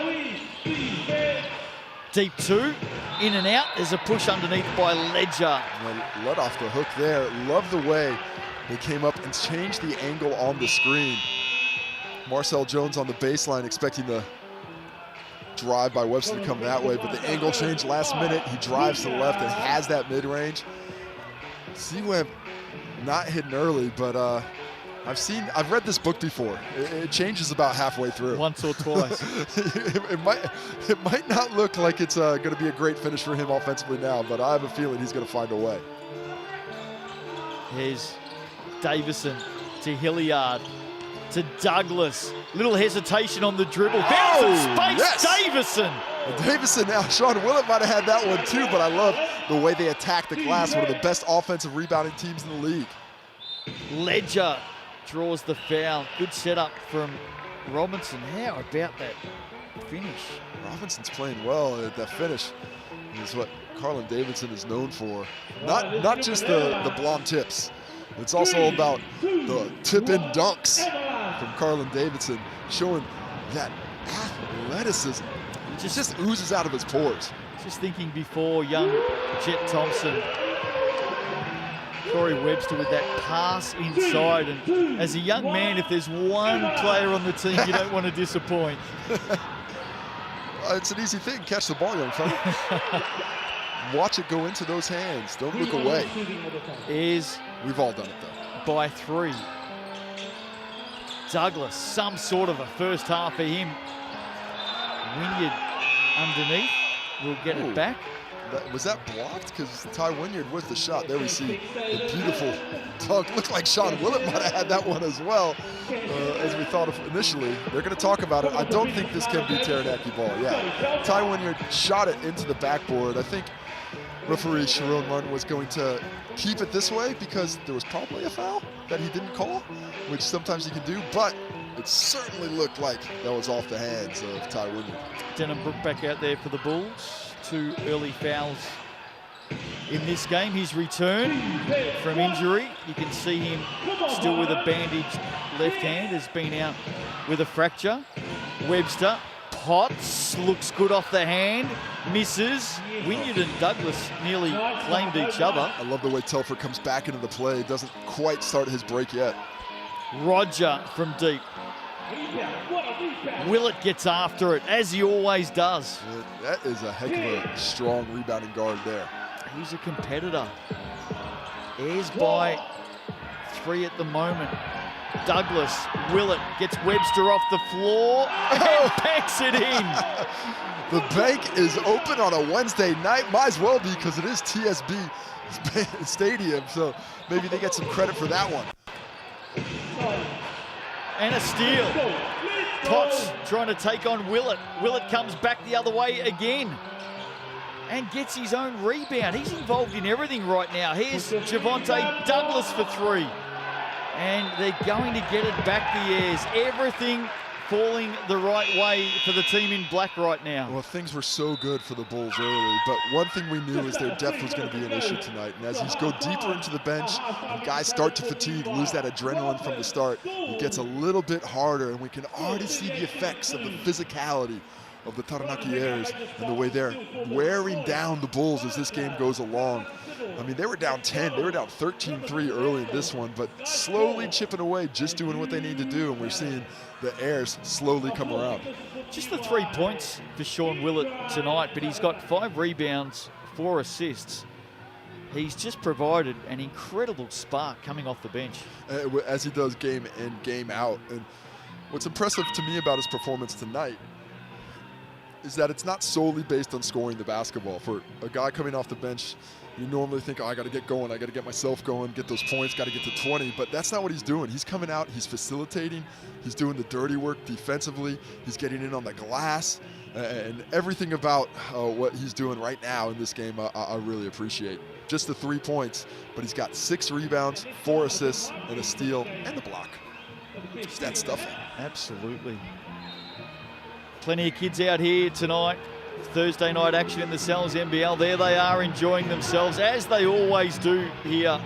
Deep two, in and out. There's a push underneath by Ledger. Let off the hook there. Love the way they came up and changed the angle on the screen. Marcel Jones on the baseline expecting the drive by Webster to come that way, but the angle changed last minute. He drives to the left and has that mid-range. C-Web not hitting early, but I've read this book before. It changes about halfway through. Once or twice. it might not look like it's going to be a great finish for him offensively now, but I have a feeling he's going to find a way. Here's Davison to Hilliard to Douglas. Little hesitation on the dribble. Found some space, yes. Davison. Davison now, Sean Willett might have had that one too, but I love the way they attack the glass. One of the best offensive rebounding teams in the league. Ledger draws the foul. Good setup from Robinson. How about that finish? Robinson's playing well at that finish. Is what Carlin Davidson is known for. Not just the blonde tips. It's also about the tip-in dunks from Carlin Davidson, showing that athleticism. It just oozes out of his pores. Just thinking before young Jet Thompson. Corey Webster with that pass inside. And as a young man, if there's one player on the team you don't want to disappoint. It's an easy thing. Catch the ball, young fella. Watch it go into those hands. Don't look away. We've all done it, though. By 3. Douglas, some sort of a first half for him. Wynyard underneath. We'll get it back. Was that blocked? Because Ty Wynyard was the shot. There we see the beautiful dunk. Looked like Sean Willett might have had that one as well, as we thought of initially. They're going to talk about it. I don't think this can be Taranaki ball. Yeah, Ty Wynyard shot it into the backboard. I think referee Sharon Martin was going to keep it this way because there was probably a foul that he didn't call, which sometimes he can do, but it certainly looked like that was off the hands of Ty Wynyard. Denham back out there for the Bulls. 2 early fouls in this game. His return from injury. You can see him still with a bandaged left hand. Has been out with a fracture. Webster. Potts looks good off the hand. Misses. Wynyard and Douglas nearly claimed each other. I love the way Telford comes back into the play. Doesn't quite start his break yet. Roger from deep. Willett gets after it, as he always does. That is a heck of a strong rebounding guard there. He's a competitor. Ayres by 3 at the moment. Douglas, Willett gets Webster off the floor and packs it in. The bank is open on a Wednesday night. Might as well be because it is TSB Stadium, so maybe they get some credit for that one. And a steal. Potts trying to take on Willett. Willett comes back the other way again and gets his own rebound. He's involved in everything right now. Here's Javonte Douglas for 3. And they're going to get it back the Ayres. Everything falling the right way for the team in black right now. Well, things were so good for the Bulls early, but one thing we knew is their depth was going to be an issue tonight. And as you go deeper into the bench, and guys start to fatigue, lose that adrenaline from the start, it gets a little bit harder, and we can already see the effects of the physicality of the Taranaki Ayres and the way they're wearing down the Bulls as this game goes along. I mean, they were down 10, they were down 13-3 early in this one, but slowly chipping away, just doing what they need to do, and we're seeing the Ayres slowly come around. Just the 3 points for Sean Willett tonight, but he's got 5 rebounds, 4 assists. He's just provided an incredible spark coming off the bench. As he does game in, game out. And what's impressive to me about his performance tonight is that it's not solely based on scoring the basketball. For a guy coming off the bench, You normally think, oh, I got to get going, I got to get myself going, get those points, got to get to 20, but that's not what he's doing. He's coming out, he's facilitating, he's doing the dirty work defensively, he's getting in on the glass, and everything about what he's doing right now in this game I really appreciate. Just the 3 points, but he's got 6 rebounds, 4 assists, and a steal, and a block. Just that stuff. Absolutely. Plenty of kids out here tonight. Thursday night action in the Cells NBL. There they are enjoying themselves, as they always do here.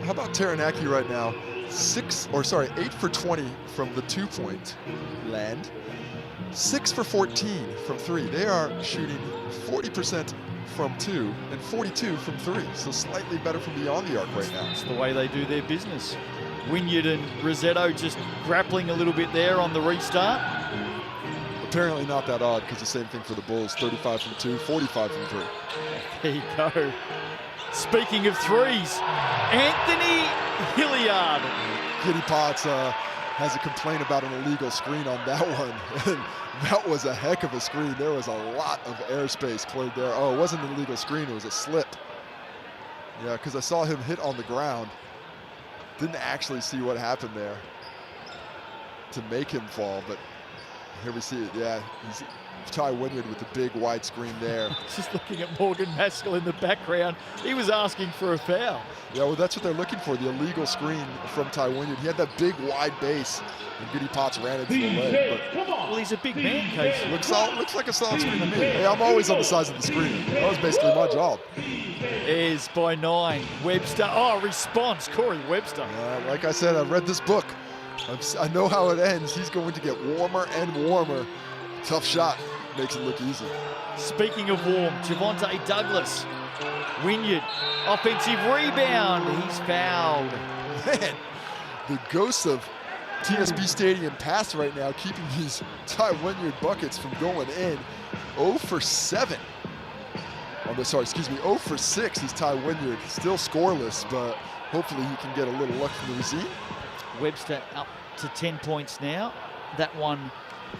How about Taranaki right now? 8 for 20 from the 2-point land. 6 for 14 from 3. They are shooting 40% from 2 and 42 from 3. So slightly better from beyond the arc right now. It's the way they do their business. Wynyard and Rossetto just grappling a little bit there on the restart. Apparently not that odd, because the same thing for the Bulls. 35 from 2, 45 from 3. There you go. Speaking of threes, Anthony Hilliard. Giddy Potts has a complaint about an illegal screen on that one. And that was a heck of a screen. There was a lot of airspace cleared there. Oh, it wasn't an illegal screen, it was a slip. Yeah, because I saw him hit on the ground. Didn't actually see what happened there to make him fall, but here we see it. Yeah, he's Ty Wynyard with the big wide screen there. Just looking at Morgan Maskell in the background. He was asking for a foul. Yeah, well, that's what they're looking for, the illegal screen from Ty Wynyard. He had that big wide base, and Giddy Potts ran into the leg. But well, he's a big man, Casey. looks like a solid screen to me. Hey, I'm always on the sides of the screen. That was basically my job. Is by 9. Webster. Oh, response. Corey Webster. Like I said, I've read this book. I know how it ends. He's going to get warmer and warmer. Tough shot. Makes it look easy. Speaking of warm, Javonte Douglas. Wynyard. Offensive rebound. He's fouled. Man, the ghosts of TSB Stadium pass right now, keeping these Ty Wynyard buckets from going in. 0 for 7. 0 for 6 is Ty Wynyard. Still scoreless, but hopefully he can get a little luck from the regime. Webster up to 10 points now. That one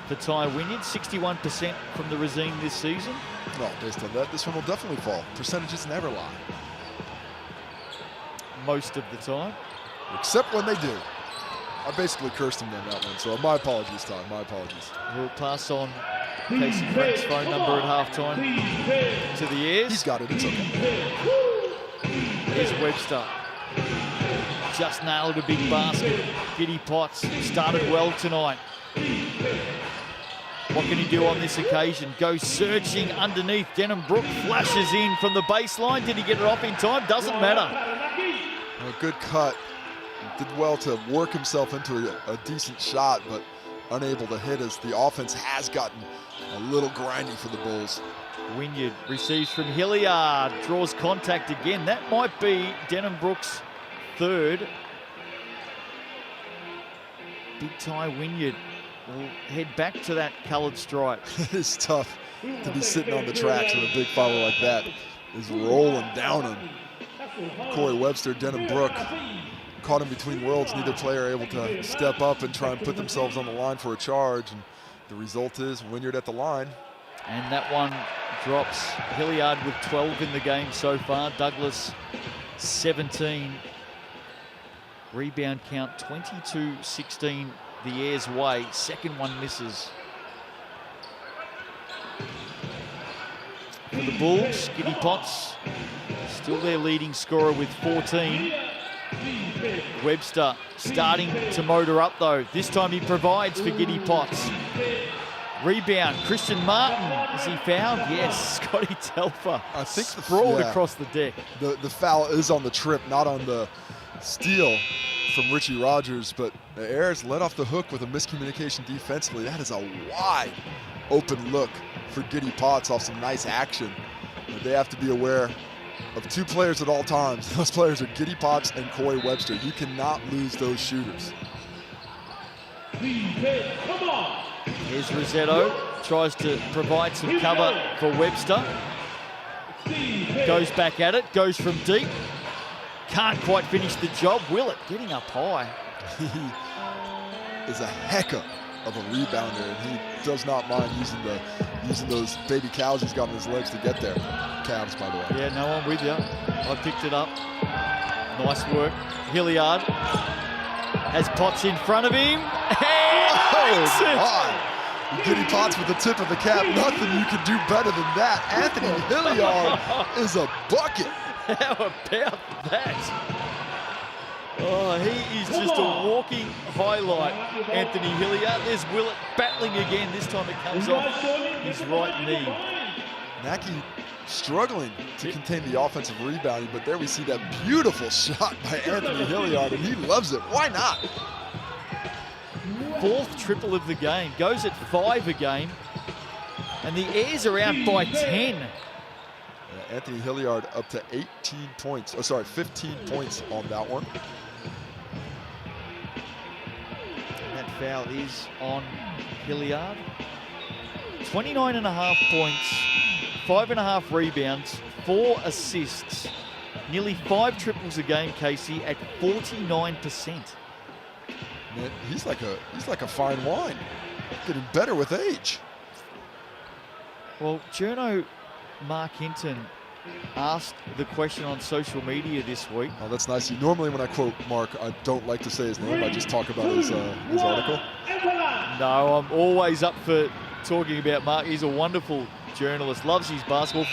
for Ty Wynyard. 61% from the regime this season. No, based on that, this one will definitely fall. Percentages never lie. Most of the time. Except when they do. I basically cursed him on that one, so my apologies, Ty. My apologies. We'll pass on Casey Frank's phone number at halftime to the Airs. He's got it. It's okay. Here's Webster. Just nailed a big basket. Giddy Potts started well tonight. What can he do on this occasion? Goes searching underneath. Denham Brook flashes in from the baseline. Did he get it off in time? Doesn't matter. A good cut. Did well to work himself into a decent shot, but unable to hit as the offense has gotten a little grindy for the Bulls. Wynyard receives from Hilliard. Draws contact again. That might be Denham Brook's third. Big Ty Wynyard will head back to that coloured stripe. It is tough to be sitting on the tracks when a big follow like that is rolling down him. Corey Webster, Denham Brook caught him between worlds. Neither player able to step up and try and put themselves on the line for a charge. And the result is Wynyard at the line. And that one drops. Hilliard with 12 in the game so far. Douglas 17. Rebound count 22-16 the Airs' way. Second one misses. For the Bulls, Giddy Potts still their leading scorer with 14. Webster starting to motor up though. This time he provides for Giddy Potts. Rebound, Christian Martin. Is he fouled? Yes, Scotty Telfer. I think sprawled across the deck. The foul is on the trip, not on the steal from Richie Rogers, but the Airs let off the hook with a miscommunication defensively. That is a wide open look for Giddy Potts off some nice action. But they have to be aware of two players at all times. Those players are Giddy Potts and Corey Webster. You cannot lose those shooters. Here's Rossetto, tries to provide some cover for Webster. Goes back at it, goes from deep. Can't quite finish the job. Willett getting up high. He is a heck of of a rebounder, and he does not mind using those baby cows he's got on his legs to get there. Calves, by the way. Yeah, no, I'm with you. I picked it up. Nice work. Hilliard has Potts in front of him. And makes it. Giddy Potts with the tip of the cap. Nothing you can do better than that. Anthony Hilliard is a bucket. How about that? Oh, he is just a walking highlight, Anthony Hilliard. There's Willett battling again. This time it comes off his right knee. Naki struggling to contain the offensive rebounding, but there we see that beautiful shot by Anthony Hilliard, and he loves it. Why not? 4th triple of the game. Goes at 5 a game. And the Airs are out by 10. Anthony Hilliard up to 18 points. Oh, sorry, 15 points on that one. That foul is on Hilliard. 29.5 points, 5.5 rebounds, 4 assists. Nearly 5 triples a game, Casey, at 49%. Man, he's like a fine wine, getting better with age. Well, Journo Mark Hinton asked the question on social media this week. Oh, that's nice. Normally when I quote Mark, I don't like to say his name. I just talk about his article. No, I'm always up for talking about Mark. He's a wonderful journalist, loves his basketball.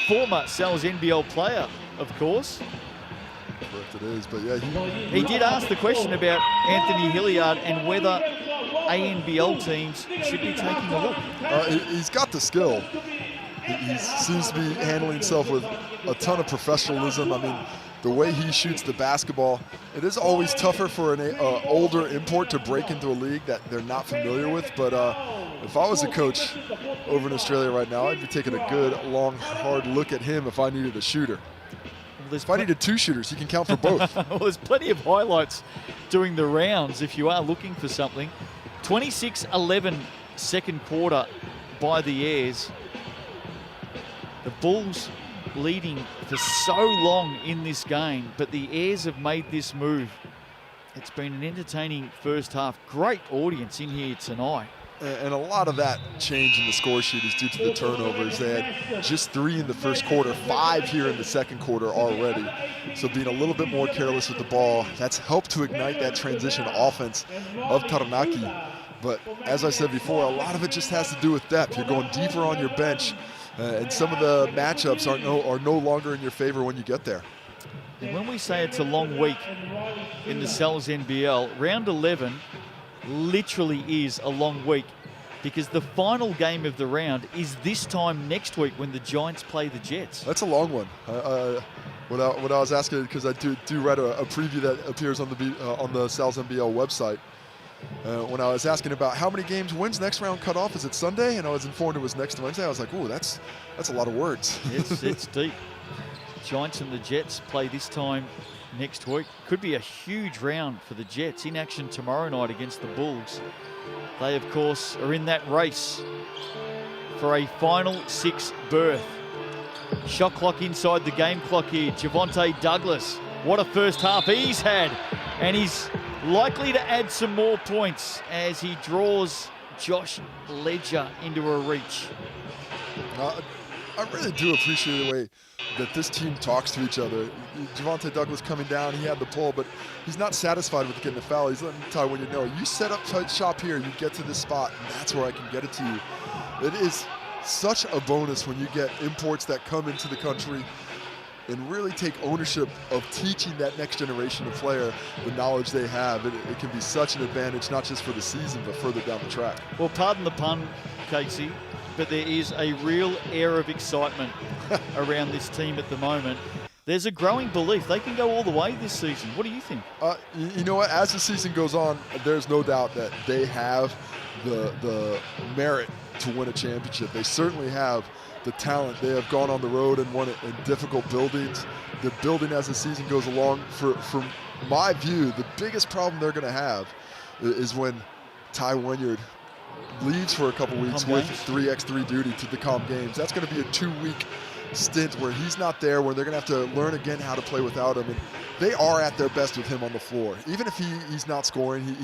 Former Sal's NBL player, of course. Correct it is, but yeah. He did ask the question about Anthony Hilliard and whether ANBL teams should be taking a look. He's got the skill. He seems to be handling himself with a ton of professionalism. I mean, the way he shoots the basketball, it is always tougher for an older import to break into a league that they're not familiar with. But if I was a coach over in Australia right now, I'd be taking a good, long, hard look at him if I needed a shooter. Well, if I needed 2 shooters, he can count for both. Well, there's plenty of highlights doing the rounds if you are looking for something. 26-11 second quarter by the Airs. The Bulls leading for so long in this game, but the Airs have made this move. It's been an entertaining first half. Great audience in here tonight. And a lot of that change in the score sheet is due to the turnovers. They had just 3 in the first quarter, 5 here in the second quarter already. So being a little bit more careless with the ball, that's helped to ignite that transition offense of Taranaki. But as I said before, a lot of it just has to do with depth. You're going deeper on your bench, and some of the matchups are no longer in your favor when you get there. And when we say it's a long week in the Sal's NBL, round 11 literally is a long week because the final game of the round is this time next week when the Giants play the Jets. That's a long one. What I was asking, because I do write a preview that appears on the Sal's NBL website. When I was asking about how many games, when's next round cut off? Is it Sunday? And I was informed it was next Wednesday. I was like, ooh, that's a lot of words. It's deep. Giants and the Jets play this time next week. Could be a huge round for the Jets in action tomorrow night against the Bulls. They, of course, are in that race for a final 6 berth. Shot clock inside the game clock here. Javonte Douglas. What a first half he's had. And he's likely to add some more points as he draws Josh Ledger into a reach. I really do appreciate the way that this team talks to each other. Javonte Douglas coming down, he had the pull, but he's not satisfied with getting the foul. He's letting Ty Wynyard know, you set up tight shop here, you get to this spot, and that's where I can get it to you. It is such a bonus when you get imports that come into the country and really take ownership of teaching that next generation of player the knowledge they have. It can be such an advantage, not just for the season, but further down the track. Well, pardon the pun, Casey, but there is a real air of excitement around this team at the moment. There's a growing belief they can go all the way this season. What do you think? You know what? As the season goes on, there's no doubt that they have the merit to win a championship. They certainly have the talent. They have gone on the road and won it in difficult buildings. They're building as the season goes along. From my view, the biggest problem they're going to have is when Ty Wynyard leaves for a couple weeks Comp with games. 3x3 duty to the comp games. That's going to be a 2-week stint where he's not there, where they're going to have to learn again how to play without him. And they are at their best with him on the floor. Even if he's not scoring, he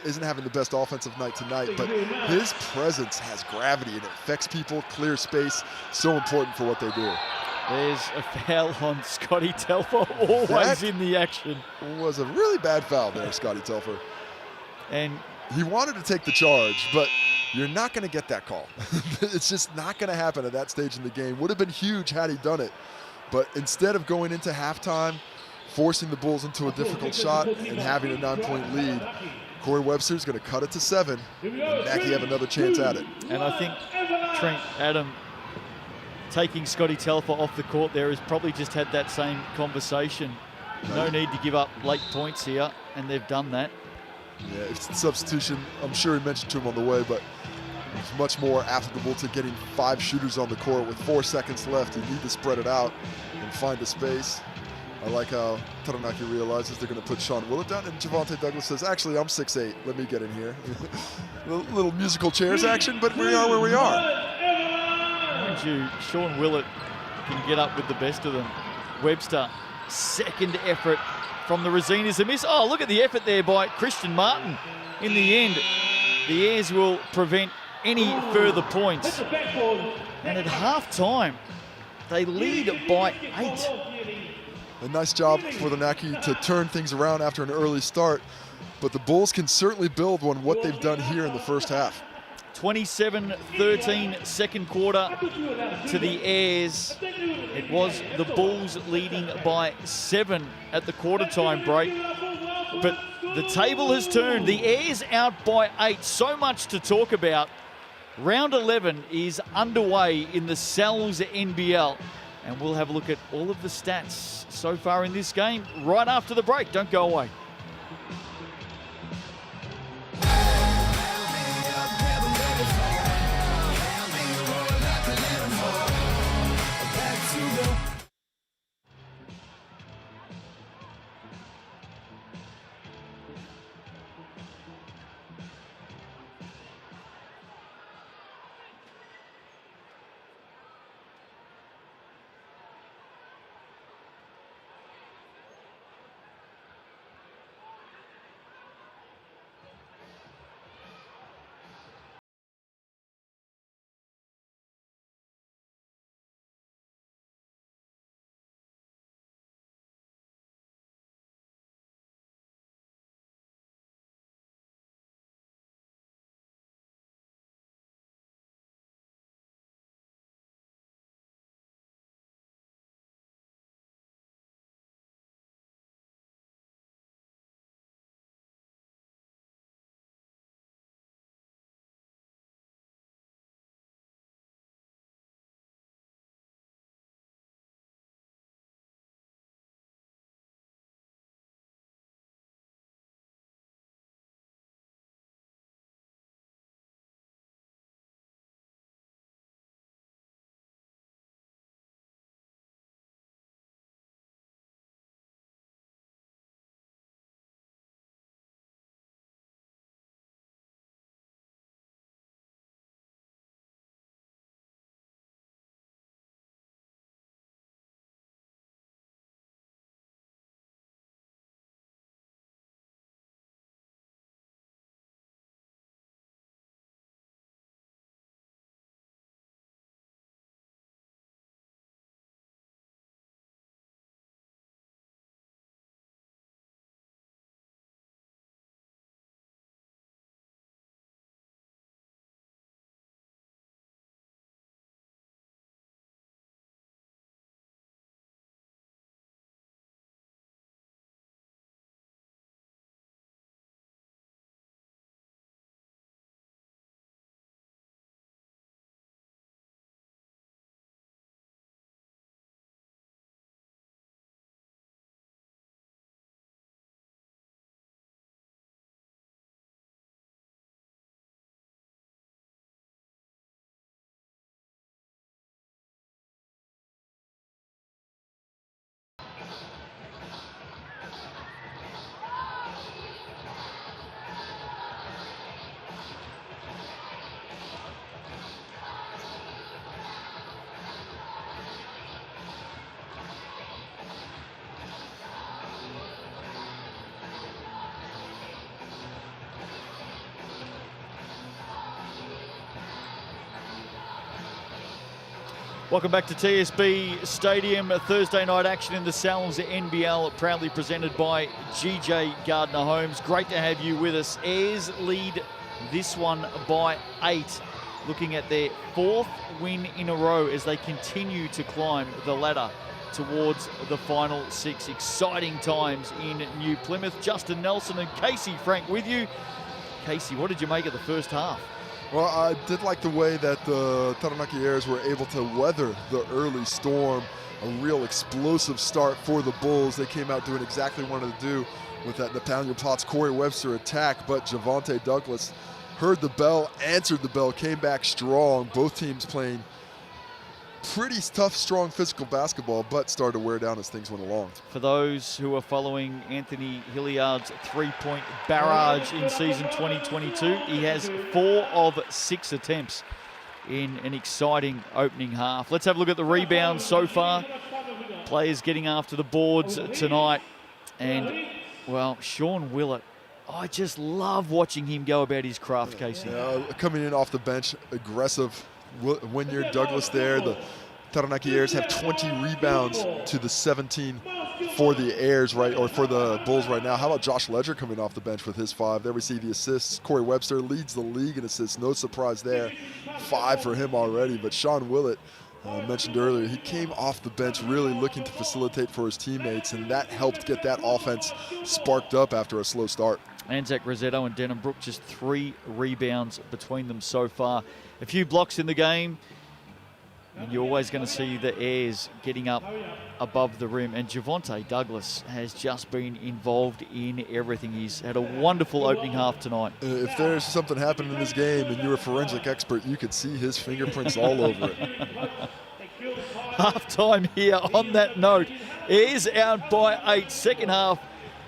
isn't having the best offensive night tonight, but his presence has gravity and it affects people, clear space, so important for what they do. There's a foul on Scotty Telfer, always That in the action. Was a really bad foul there, Scotty Telfer. And He wanted to take the charge, but you're not going to get that call. It's just not going to happen at that stage in the game. Would have been huge had he done it. But instead of going into halftime, forcing the Bulls into a difficult shot and having a 9-point lead, Corey Webster's going to cut it to 7, and Naki have another chance at it. And I think Trent Adam taking Scotty Telfer off the court there has probably just had that same conversation. No need to give up late points here, and they've done that. Yeah, it's the substitution. I'm sure he mentioned to him on the way, but it's much more applicable to getting 5 shooters on the court with 4 seconds left. You need to spread it out and find the space. I like how Taranaki realizes they're going to put Sean Willett down, and Javante Douglas says, actually, I'm 6'8". Let me get in here. little musical chairs action, but we are where we are. Mind you, Sean Willett can get up with the best of them. Webster, second effort from the Rosinas. A miss. Oh, look at the effort there by Christian Martin. In the end, the Airs will prevent any further points. And at half-time, they lead by 8. A nice job for the Naki to turn things around after an early start, but the Bulls can certainly build on what they've done here in the first half. 27-13 second quarter to the Airs. It was the Bulls leading by 7 at the quarter time break. But the table has turned. The Airs out by 8. So much to talk about. Round 11 is underway in the Cells NBL. And we'll have a look at all of the stats so far in this game right after the break. Don't go away. Welcome back to TSB Stadium. Thursday night action in the Sal's NBL, proudly presented by GJ Gardner Homes. Great to have you with us. Ayers lead this one by 8, looking at their 4th win in a row as they continue to climb the ladder towards the final 6. Exciting times in New Plymouth. Justin Nelson and Casey Frank with you. Casey, what did you make of the first half? Well, I did like the way that the Taranaki Ayers were able to weather the early storm. A real explosive start for the Bulls. They came out doing exactly what they wanted to do with that Nathaniel Potts, Corey Webster attack, but Javonte Douglas heard the bell, answered the bell, came back strong. Both teams playing pretty tough, strong physical basketball, but started to wear down as things went along. For those who are following Anthony Hilliard's three-point barrage in season 2022, he has 4 of 6 attempts in an exciting opening half. Let's have a look at the rebounds so far. Players getting after the boards tonight. And, well, Sean Willett, I just love watching him go about his craft, Casey. Coming in off the bench, aggressive. When you're Douglas there, the Taranaki Ayers have 20 rebounds to the 17 for the Ayers, right, or for the Bulls right now. How about Josh Ledger coming off the bench with his 5? There we see the assists. Corey Webster leads the league in assists. No surprise there. 5 for him already. But Sean Willett, mentioned earlier, he came off the bench really looking to facilitate for his teammates, and that helped get that offense sparked up after a slow start. Anzac Rosetto and Denham Brook, just 3 rebounds between them so far. A few blocks in the game, and you're always going to see the Ayers getting up above the rim. And Javonte Douglas has just been involved in everything. He's had a wonderful opening half tonight. If there's something happening in this game and you're a forensic expert, you could see his fingerprints all over it. Half-time here on that note. Ayers out by 8, second half.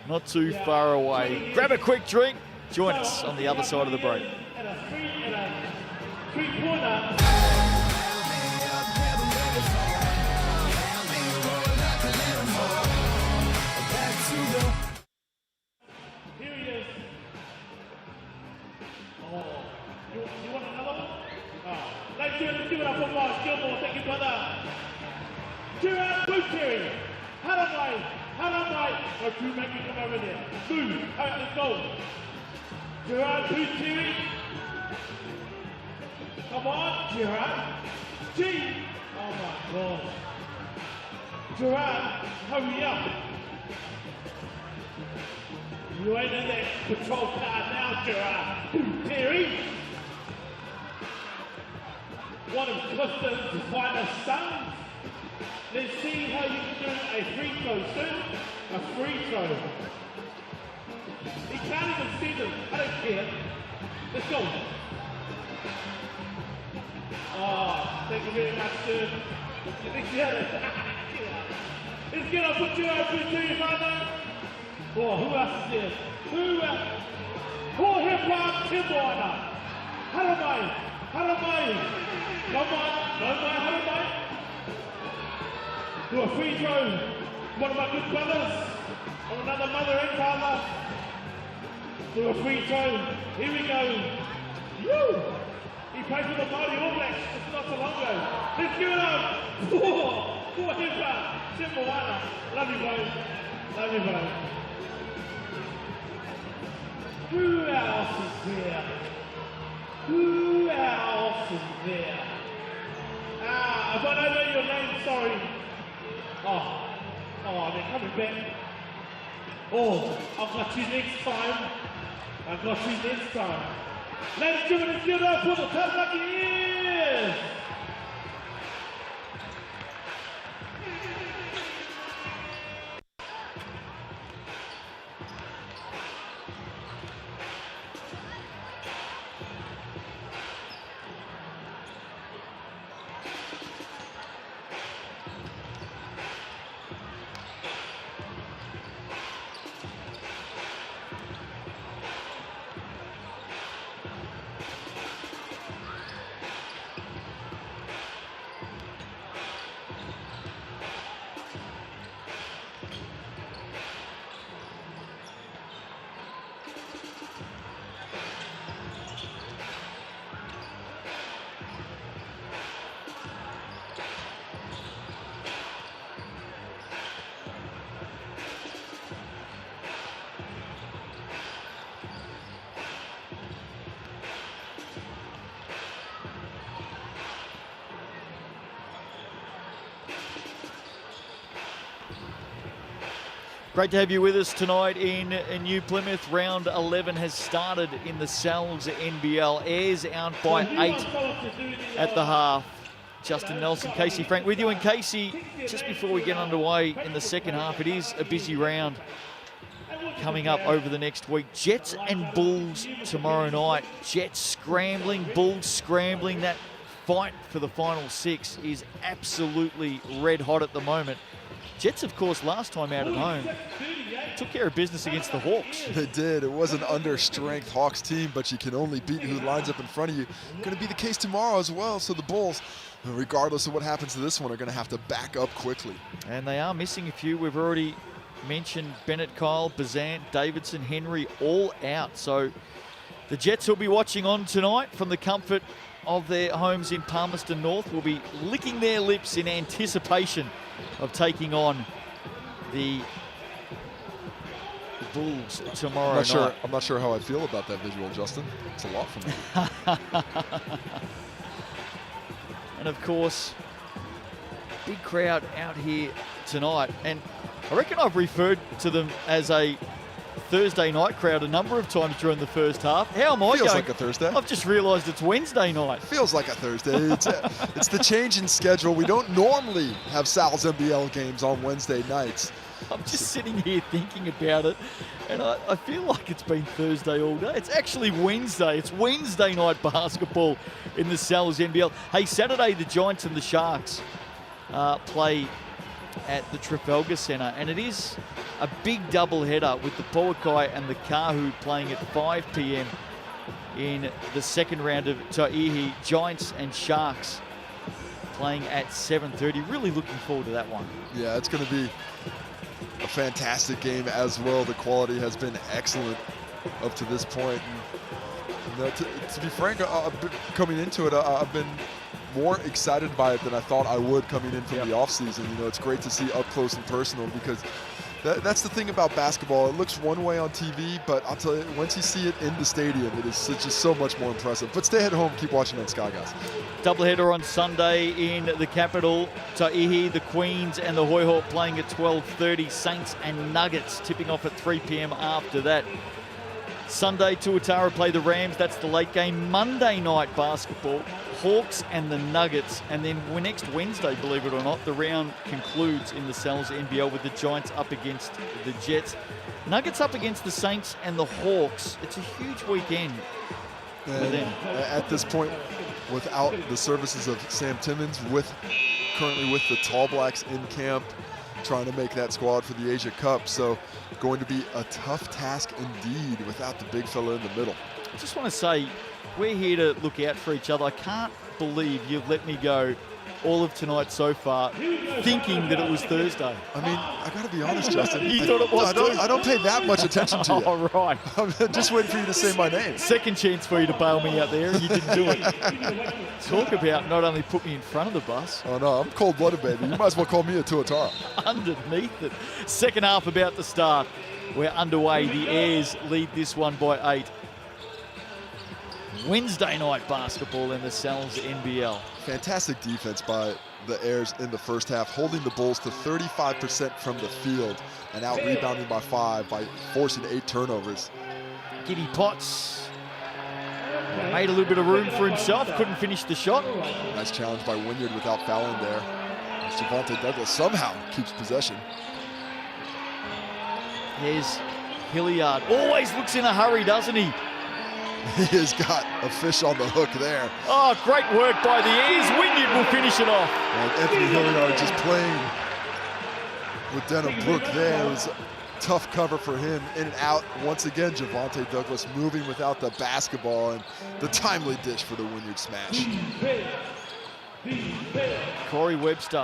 Not too far away. Grab a quick drink. Join us on the other side of the break. Here he is. Oh, you want another one? Let's give it up for Basketbol. Thank you, brother. Gerard Booterry. Haramai. No, crew, make me come over there. Move. All right, let's go. Gerard Booterry. Come on, Gerard. G. Oh, my God. Gerard, hurry up. You ain't in that patrol car now, Gerard. Terry. One of Clifton's finest sons. Let's see how you can do a free throw, sir. A free throw. He can't even see them. I don't care. Let's go. Oh, thank you very much, sir. Let's get up with Gerard Booterry, father. Oh, who else is there? Who else? Poor hip-hop Timborna. Haramai. Come on, Haramai. Do a free throw. One of my good brothers. Or another mother and father. Do a free throw. Here we go. Woo! He played for the Māori All Blacks just not so long ago. Let's give it up. Poor hip-hop Timborna. Love you, bro. Who else is there? If I don't know your name, sorry. Oh, they're coming back. Oh, I've got you next time. Ladies and gentlemen, let's give it up for the Taranaki Ayers. Great to have you with us tonight in New Plymouth. Round 11 has started in the Sal's NBL. Ayers out by 8 at the half. Justin Nelson, Casey Frank with you. And Casey, just before we get underway in the second half, it is a busy round coming up over the next week. Jets and Bulls tomorrow night. Jets scrambling, Bulls scrambling. That fight for the final 6 is absolutely red hot at the moment. Jets, of course, last time out at home, took care of business against the Hawks. They did. It was an under-strength Hawks team, but you can only beat who lines up in front of you. Going to be the case tomorrow as well. So the Bulls, regardless of what happens to this one, are going to have to back up quickly. And they are missing a few. We've already mentioned Bennett, Kyle, Bazant, Davidson, Henry, all out. So the Jets will be watching on tonight from the comfort of their homes in Palmerston North. Will be licking their lips in anticipation of taking on the Bulls tomorrow night. I'm not sure how I feel about that visual, Justin. It's a lot for me. And of course, big crowd out here tonight. And I reckon I've referred to them as a Thursday night crowd a number of times during the first half. How am I Feels going? like a Thursday. I've just realised it's Wednesday night. Feels like a Thursday. It's the change in schedule. We don't normally have Sal's NBL games on Wednesday nights. I'm just sitting here thinking about it, and I feel like it's been Thursday all day. It's actually Wednesday. It's Wednesday night basketball in the Sal's NBL. Hey, Saturday the Giants and the Sharks play at the Trafalgar Centre, and it is a big doubleheader with the Pauakai and the Kahu playing at 5 p.m. in the second round of Taihi. Giants and Sharks playing at 7:30. Really looking forward to that one. Yeah, it's going to be a fantastic game as well. The quality has been excellent up to this point. And, to be frank, coming into it, I've been more excited by it than I thought I would coming in from the offseason. You know, it's great to see up close and personal, because that's the thing about basketball. It looks one way on TV, but I'll tell you, once you see it in the stadium, it's just so much more impressive. But stay at home, keep watching on Sky, guys. Doubleheader on Sunday in the capital. Taihi, the Queens and the Hoi Hawk playing at 12:30. Saints and Nuggets tipping off at 3 p.m. after that. Sunday, Tuatara play the Rams. That's the late game. Monday night basketball, Hawks and the Nuggets. And then next Wednesday, believe it or not, the round concludes in the Sal's NBL with the Giants up against the Jets. Nuggets up against the Saints and the Hawks. It's a huge weekend for them. At this point, without the services of Sam Timmons, currently with the Tall Blacks in camp, trying to make that squad for the Asia Cup. So going to be a tough task indeed without the big fella in the middle. I just want to say, we're here to look out for each other. I can't believe you've let me go all of tonight so far thinking that it was Thursday. I mean, I got to be honest, Justin. You thought it was too? I don't pay that much attention to you. All right. I'm just waiting for you to say my name. Second chance for you to bail me out there, and you didn't do it. Talk about not only put me in front of the bus. Oh, no, I'm cold-blooded, baby. You might as well call me a Tuatara. Underneath it. Second half about to start. We're underway. The Airs lead this one by 8. Wednesday night basketball in the Sal's NBL. Fantastic defense by the Airs in the first half, holding the Bulls to 35% from the field and out-rebounding by 5 by forcing 8 turnovers. Giddy Potts made a little bit of room for himself, couldn't finish the shot. Nice challenge by Wynyard without fouling there. Javante Douglas somehow keeps possession. Here's Hilliard. Always looks in a hurry, doesn't he? He has got a fish on the hook there. Oh, great work by the Airs. Wynyard will finish it off. And Anthony Hilliard just playing with Denham Brook there. It was a tough cover for him. In and out. Once again, Javante Douglas moving without the basketball, and the timely dish for the Wynyard smash. Corey Webster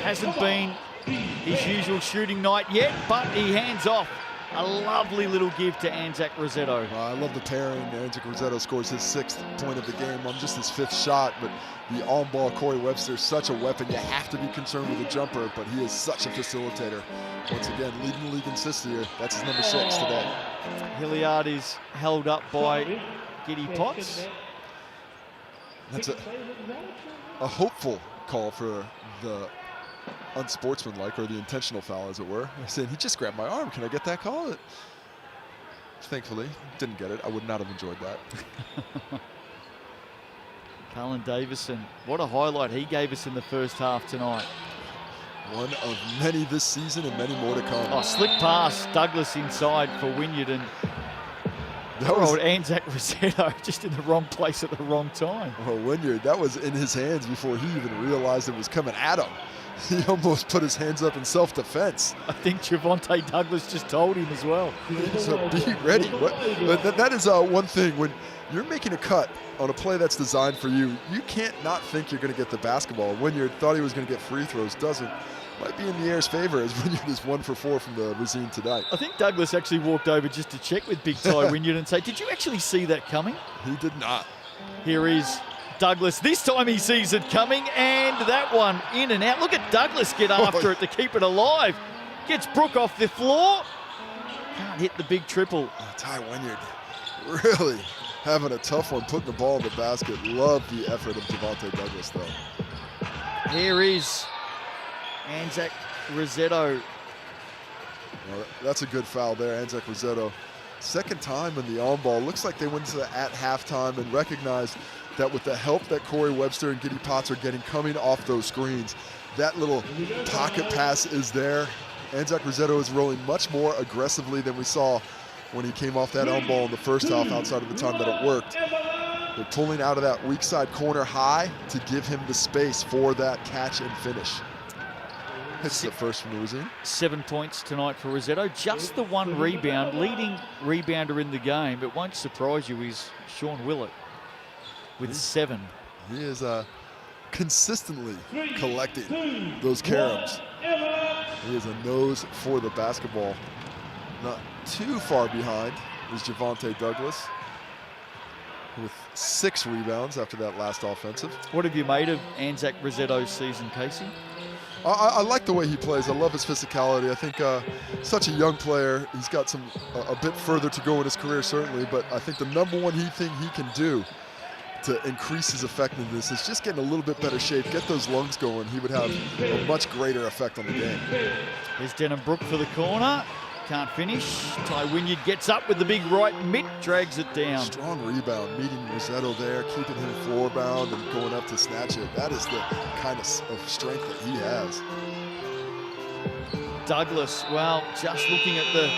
hasn't been his usual shooting night yet, but he hands off. A lovely little give to Anzac Rossetto. I love the pairing. Anzac Rossetto scores his 6th point of the game on just his 5th shot, but the on-ball Corey Webster is such a weapon. You have to be concerned with the jumper, but he is such a facilitator. Once again, leading the league in assists here. That's his number 6 today. Hilliard is held up by Giddy Potts. That's a hopeful call for the unsportsmanlike, or the intentional foul, as it were. I said, he just grabbed my arm. Can I get that call? Thankfully, didn't get it. I would not have enjoyed that. Colin Davison, what a highlight he gave us in the first half tonight. One of many this season and many more to come. Oh, slick pass, Douglas inside for Wynyard, and that was old Anzac Rossetto just in the wrong place at the wrong time. Oh, Wynyard, that was in his hands before he even realized it was coming at him. He almost put his hands up in self-defense. I think Javonte Douglas just told him as well. So be ready. That is one thing. When you're making a cut on a play that's designed for you, you can't not think you're going to get the basketball. Wynyard thought he was going to get free throws, doesn't. Might be in the Air's favor, as Wynyard is 1 for 4 from the Racine tonight. I think Douglas actually walked over just to check with Big Ty Wynyard and say, did you actually see that coming? He did not. Here is Douglas. This time he sees it coming, and that one in and out. Look at Douglas get after it to keep it alive. Gets Brooke off the floor. Can't hit the big triple. Ty Wynyard really having a tough one putting the ball in the basket. Love the effort of Javonte Douglas, though. Here is Anzac Rossetto. Well, that's a good foul there, Anzac Rossetto. Second time in the on-ball. Looks like they went to at halftime and recognized that with the help that Corey Webster and Giddy Potts are getting coming off those screens, that little pocket pass is there. Anzac Rossetto is rolling much more aggressively than we saw when he came off that on-ball in the first half, outside of the time that it worked. They're pulling out of that weak side corner high to give him the space for that catch and finish. Hits the first from the Racine. 7 points tonight for Rossetto. Just the one rebound. Leading rebounder in the game. It won't surprise you, is Sean Willett with 7. He is consistently collecting those caroms. He is a nose for the basketball. Not too far behind is Javonte Douglas with 6 rebounds after that last offensive. What have you made of Anzac Rossetto's season, Casey? I like the way he plays. I love his physicality. I think such a young player. He's got a bit further to go in his career, certainly, but I think the number one thing he can do to increase his effectiveness is just getting a little bit better shape, get those lungs going. He would have a much greater effect on the game. Here's Denham Brook for the corner. Can't finish. Ty Wynyard gets up with the big right mitt, drags it down. Strong rebound, meeting Rossetto there, keeping him floor bound and going up to snatch it. That is the kind of strength that he has. Douglas, well, just looking at the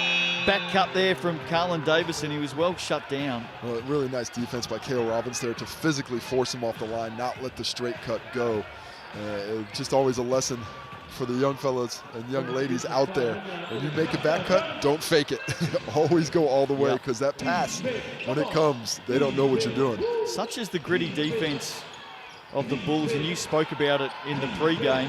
back cut there from Carlin Davison, he was well shut down. Well, really nice defense by Cale Robbins there to physically force him off the line, not let the straight cut go. Just always a lesson for the young fellas and young ladies out there. When you make a back cut, don't fake it. Always go all the way, because that pass, when it comes, they don't know what you're doing. Such is the gritty defense of the Bulls, and you spoke about it in the pregame.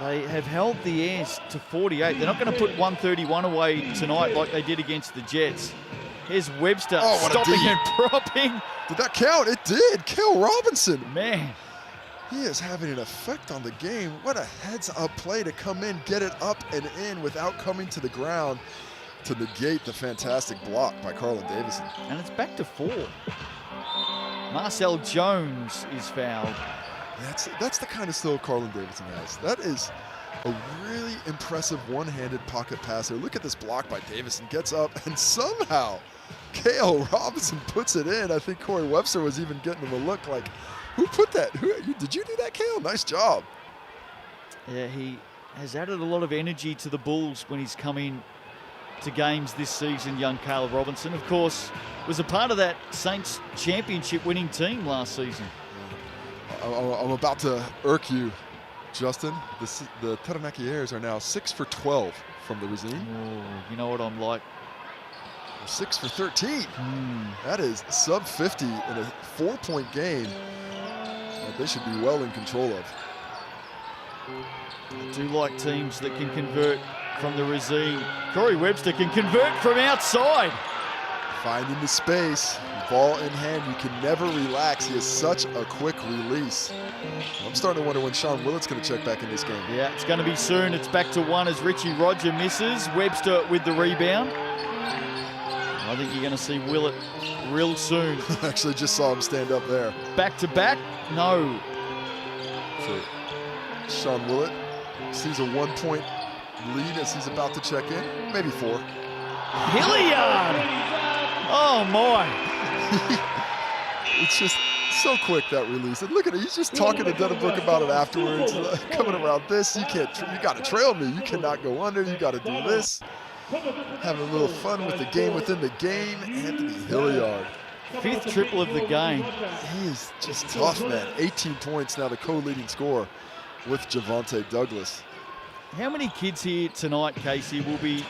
They have held the Airs to 48. They're not going to put 131 away tonight like they did against the Jets. Here's Webster stopping and propping. Did that count? It did. Cale Robinson. Man. He is having an effect on the game. What a heads-up play to come in, get it up and in without coming to the ground to negate the fantastic block by Carlin Davison. And it's back to 4. Marcel Jones is fouled. That's the kind of skill Carlin Davison has. That is a really impressive one-handed pocket passer. Look at this block by Davison. Gets up, and somehow Cale Robinson puts it in. I think Corey Webster was even getting him a look like, who put that? Did you do that, Cale? Nice job. Yeah, he has added a lot of energy to the Bulls when he's come in to games this season, young Cale Robinson. Of course, was a part of that Saints championship winning team last season. I'm about to irk you, Justin. The Taranaki Airs are now 6 for 12 from the Racine. Oh, you know what I'm like. 6 for 13. That is sub 50 in a 4-point game that they should be well in control of. I do like teams that can convert from the Racine. Corey Webster can convert from outside. Finding the space, ball in hand, you can never relax. He has such a quick release. I'm starting to wonder when Sean Willett's going to check back in this game. Yeah, it's going to be soon. It's back to 1 as Richie Roger misses. Webster with the rebound. I think you're going to see Willett real soon. Actually just saw him stand up there. Back to back? No. So Sean Willett sees a 1 point lead as he's about to check in, maybe 4. Hilliard! Oh my! It's just so quick, that release. And look at it, he's just talking to Denenbrook about it afterwards. Coming around this, you got to trail me. You cannot go under, you got to do this. Having a little fun with the game within the game. Anthony Hilliard. 5th triple of the game. He is just tough, man. 18 points now, the co-leading scorer with Javante Douglas. How many kids here tonight, Casey, will be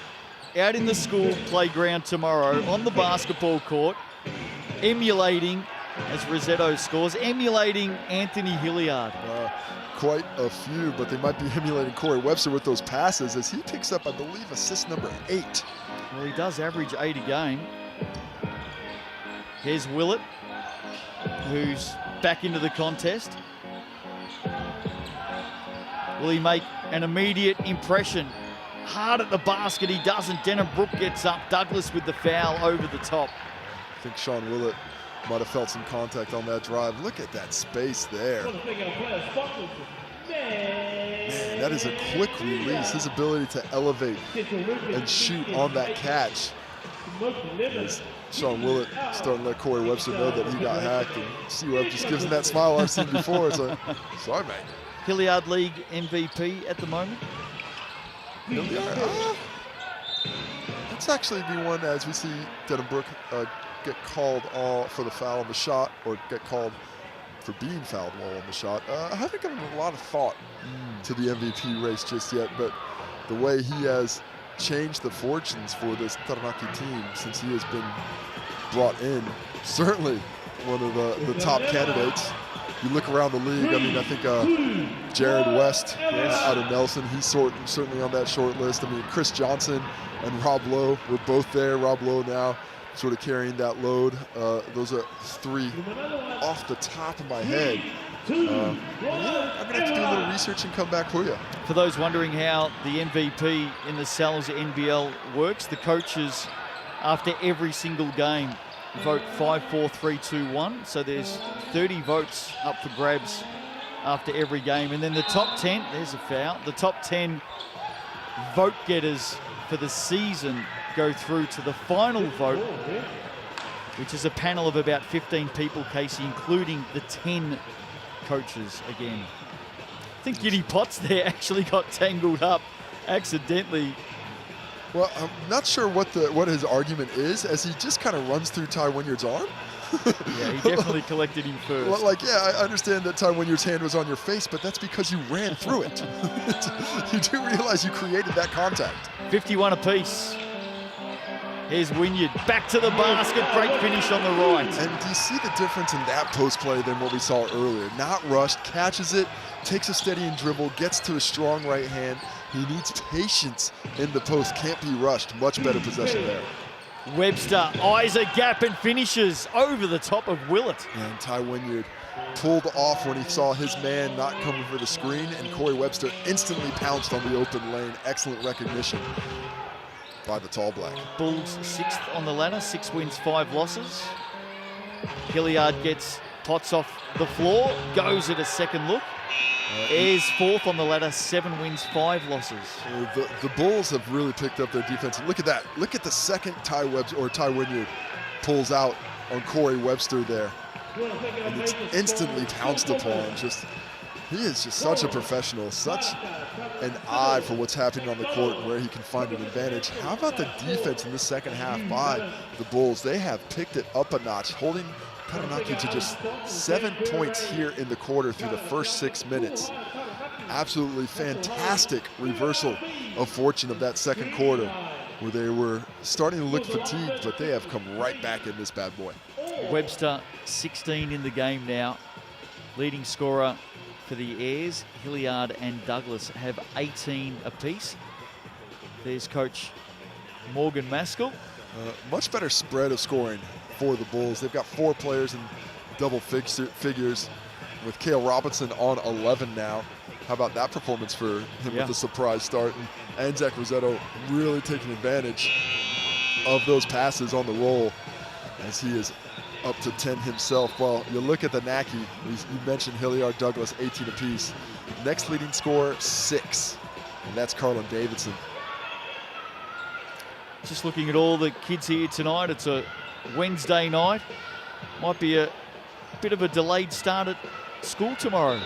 out in the school playground tomorrow on the basketball court, emulating, as Rossetto scores, emulating Anthony Hilliard? Quite a few, but they might be emulating Corey Webster with those passes as he picks up, I believe, assist number 8. Well, he does average 8 a game. Here's Willett, who's back into the contest. Will he make an immediate impression? Hard at the basket, he doesn't. Denenbrook gets up. Douglas with the foul over the top. I think Sean Willett might have felt some contact on that drive. Look at that space there. Man, that is a quick release. His ability to elevate and shoot on that catch. As Sean Willett starting to let Corey Webster know that he got hacked, and C-Web just gives him that smile I've seen before. It's like, sorry, mate. Hilliard League MVP at the moment. Hilliard, let's actually be one as we see Denenbrook get called for the foul on the shot, or get called for being fouled while on the shot. I haven't given a lot of thought to the MVP race just yet, but the way he has changed the fortunes for this Taranaki team since he has been brought in, certainly one of the top candidates. You look around the league, I mean, I think Jared West out of Nelson, he's certainly on that short list. I mean, Chris Johnson and Rob Lowe were both there. Rob Lowe now sort of carrying that load. Those are 3 off the top of my head. Yeah, I'm going to have to do a little research and come back for you. For those wondering how the MVP in the Sal's NBL works, the coaches, after every single game, vote 5, 4, 3, 2, 1. So there's 30 votes up for grabs after every game. And then the top 10, there's a foul, the top 10 vote getters for the season go through to the final vote, which is a panel of about 15 people, Casey, including the 10 coaches again. I think Giddy Potts there actually got tangled up accidentally. Well, I'm not sure what his argument is, as he just kind of runs through Ty Wynyard's arm. Yeah, he definitely collected him first. Well, like, yeah, I understand that Ty Wynyard's hand was on your face, but that's because you ran through it. You do realize you created that contact. 51 apiece. Here's Wynyard, back to the basket, great finish on the right. And do you see the difference in that post play than what we saw earlier? Not rushed, catches it, takes a steadying dribble, gets to a strong right hand. He needs patience in the post, can't be rushed. Much better possession there. Webster eyes a gap and finishes over the top of Willett. And Ty Wynyard pulled off when he saw his man not coming for the screen, and Corey Webster instantly pounced on the open lane. Excellent recognition by the tall black. Bulls 6th on the ladder, 6 wins, 5 losses. Hilliard gets Potts off the floor, goes at a second look. Ayres 4th on the ladder, 7 wins, 5 losses. The Bulls have really picked up their defense. Look at that. Look at the second Ty Wynyard pulls out on Corey Webster there. And it's instantly pounced upon. He is just such a professional, such an eye for what's happening on the court and where he can find an advantage. How about the defense in the second half by the Bulls? They have picked it up a notch, holding Taranaki to just 7 points here in the quarter through the first 6 minutes. Absolutely fantastic reversal of fortune of that second quarter, where they were starting to look fatigued, but they have come right back in this bad boy. Webster 16 in the game now. Leading scorer for the Ayres, Hilliard and Douglas have 18 apiece. There's coach Morgan Maskell. Much better spread of scoring for the Bulls. They've got 4 players in double figures, with Cale Robinson on 11 now. How about that performance for him with a surprise start? And Zach Rossetto really taking advantage of those passes on the roll, as he is up to 10 himself. Well, you look at the Naki, you mentioned Hilliard, Douglas, 18 apiece. Next leading scorer, 6, and that's Carlin Davidson. Just looking at all the kids here tonight, it's a Wednesday night. Might be a bit of a delayed start at school tomorrow.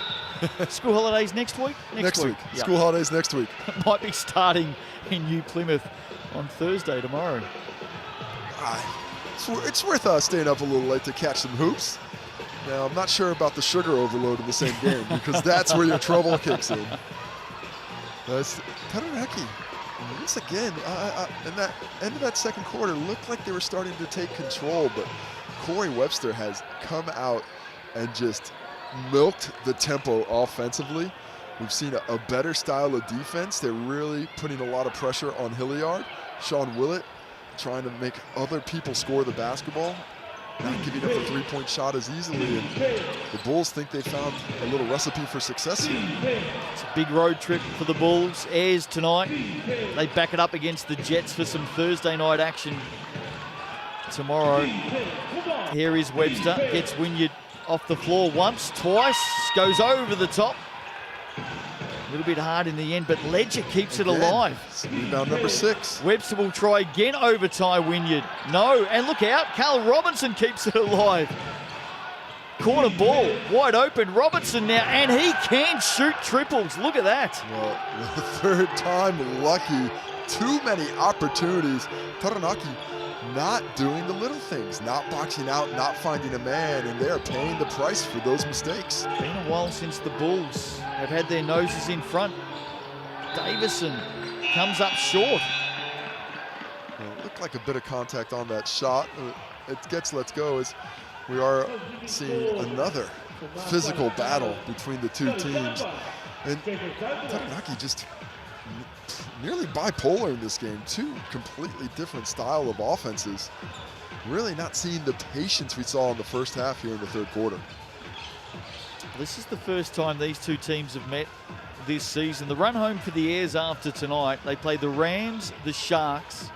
School holidays next week? Next week. Yep. School holidays next week. Might be starting in New Plymouth on Thursday tomorrow. It's worth staying up a little late to catch some hoops. Now, I'm not sure about the sugar overload in the same game because that's where your trouble kicks in. That's Taranaki. Once again, in that end of that second quarter, looked like they were starting to take control, but Corey Webster has come out and just milked the tempo offensively. We've seen a better style of defense. They're really putting a lot of pressure on Hilliard. Sean Willett trying to make other people score the basketball, not giving up a three-point shot as easily. And the Bulls think they found a little recipe for success here. It's a big road trip for the Bulls. Ayers tonight. They back it up against the Jets for some Thursday night action tomorrow. Here is Webster. Gets Wynyard off the floor once, twice. Goes over the top. A little bit hard in the end, but Ledger keeps it alive. Rebound number 6. Webster will try again over Ty Wynyard. No, and look out, Carl Robinson keeps it alive. Corner ball, wide open, Robinson now, and he can shoot triples. Look at that. Well, the third time lucky. Too many opportunities. Taranaki not doing the little things, not boxing out, not finding a man, and they're paying the price for those mistakes. Been a while since the Bulls have had their noses in front. Davison comes up short. Well, it looked like a bit of contact on that shot. It gets let's go as we are seeing another physical battle between the two teams. And Taranaki just nearly bipolar in this game. Two completely different style of offenses. Really not seeing the patience we saw in the first half here in the third quarter. This is the first time these two teams have met this season. The run home for the Airs after tonight, they play the Rams, the Sharks,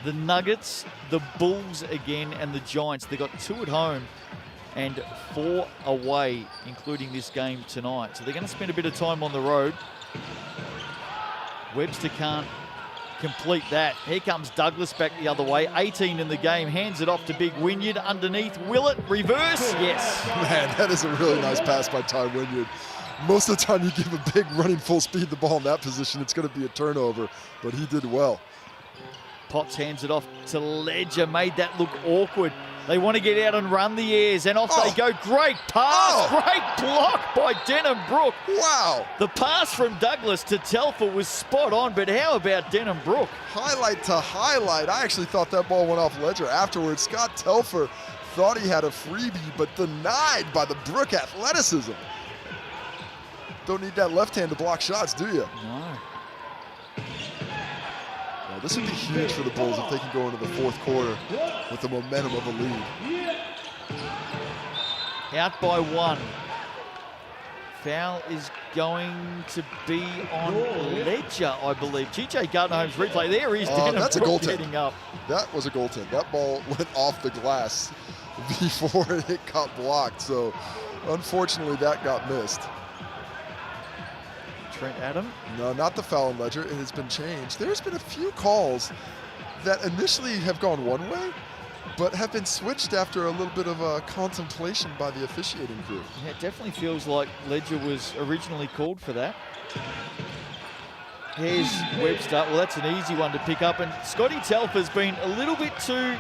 the Nuggets, the Bulls again, and the Giants. They got 2 at home and 4 away, including this game tonight. So they're going to spend a bit of time on the road. Webster can't complete that. Here comes Douglas back the other way. 18 in the game, hands it off to Big Wynyard underneath. Willett, reverse, yes. Man, that is a really nice pass by Ty Wynyard. Most of the time you give a big running full speed the ball in that position, it's going to be a turnover, but he did well. Potts hands it off to Ledger, made that look awkward. They want to get out and run the Airs, and off they go. Great pass, great block by Denham Brook. Wow. The pass from Douglas to Telfer was spot on, but how about Denham Brook? Highlight to highlight. I actually thought that ball went off Ledger afterwards. Scott Telfer thought he had a freebie, but denied by the Brook athleticism. Don't need that left hand to block shots, do you? No. Well, this would be huge for the Bulls if they can go into the fourth quarter with the momentum of a lead. Out by 1. Foul is going to be on Ledger, I believe. GJ Gardner-Holmes replay. There is Denham that's a Brook goaltend. getting up. That was a goaltend. That ball went off the glass before it got blocked. So, unfortunately, that got missed. Trent Adam. No, not the foul on Ledger. It has been changed. There's been a few calls that initially have gone one way, but have been switched after a little bit of a contemplation by the officiating crew. Yeah, it definitely feels like Ledger was originally called for that. Here's Webster. Well, that's an easy one to pick up. And Scotty Telfer's been a little bit too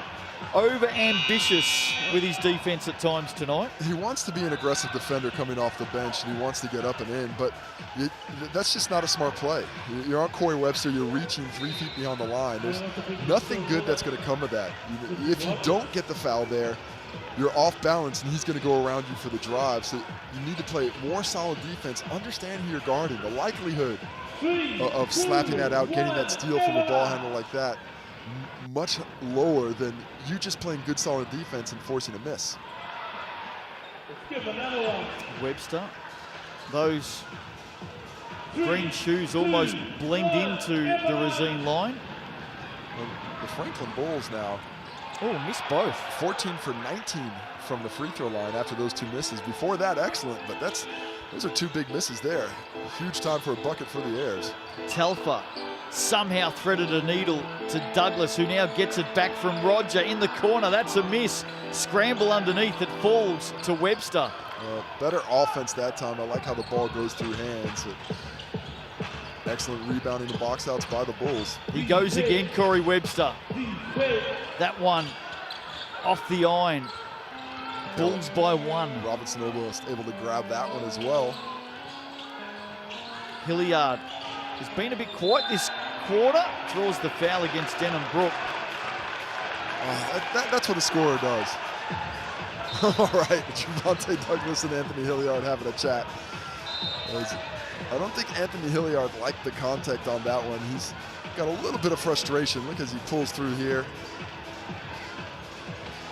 over-ambitious with his defense at times tonight. He wants to be an aggressive defender coming off the bench, and he wants to get up and in, but that's just not a smart play. You're on Corey Webster, you're reaching 3 feet beyond the line. There's nothing good that's going to come of that. If you don't get the foul there, you're off balance, and he's going to go around you for the drive. So you need to play more solid defense. Understand who you're guarding. The likelihood of slapping that out, getting that steal from a ball handler like that, much lower than you just playing good solid defense and forcing a miss. Webster, those green shoes almost blend into the Racine line. Well, the Franklin Bulls now Oh, missed both. 14 for 19 from the free throw line after those 2 misses. Before that, excellent, but those are 2 big misses there. Huge time for a bucket for the Airs. Telfer somehow threaded a needle to Douglas, who now gets it back from Roger in the corner. That's a miss. Scramble underneath. It falls to Webster. Better offense that time. I like how the ball goes through hands. Excellent rebounding and box outs by the Bulls. He goes again, Corey Webster. That one off the iron. Bulls by 1. Robinson almost able to grab that one as well. Hilliard has been a bit quiet this quarter. Draws the foul against Denham Brook. That's what a scorer does. All right, Javante Douglas and Anthony Hilliard having a chat. I don't think Anthony Hilliard liked the contact on that one. He's got a little bit of frustration. Look as he pulls through here.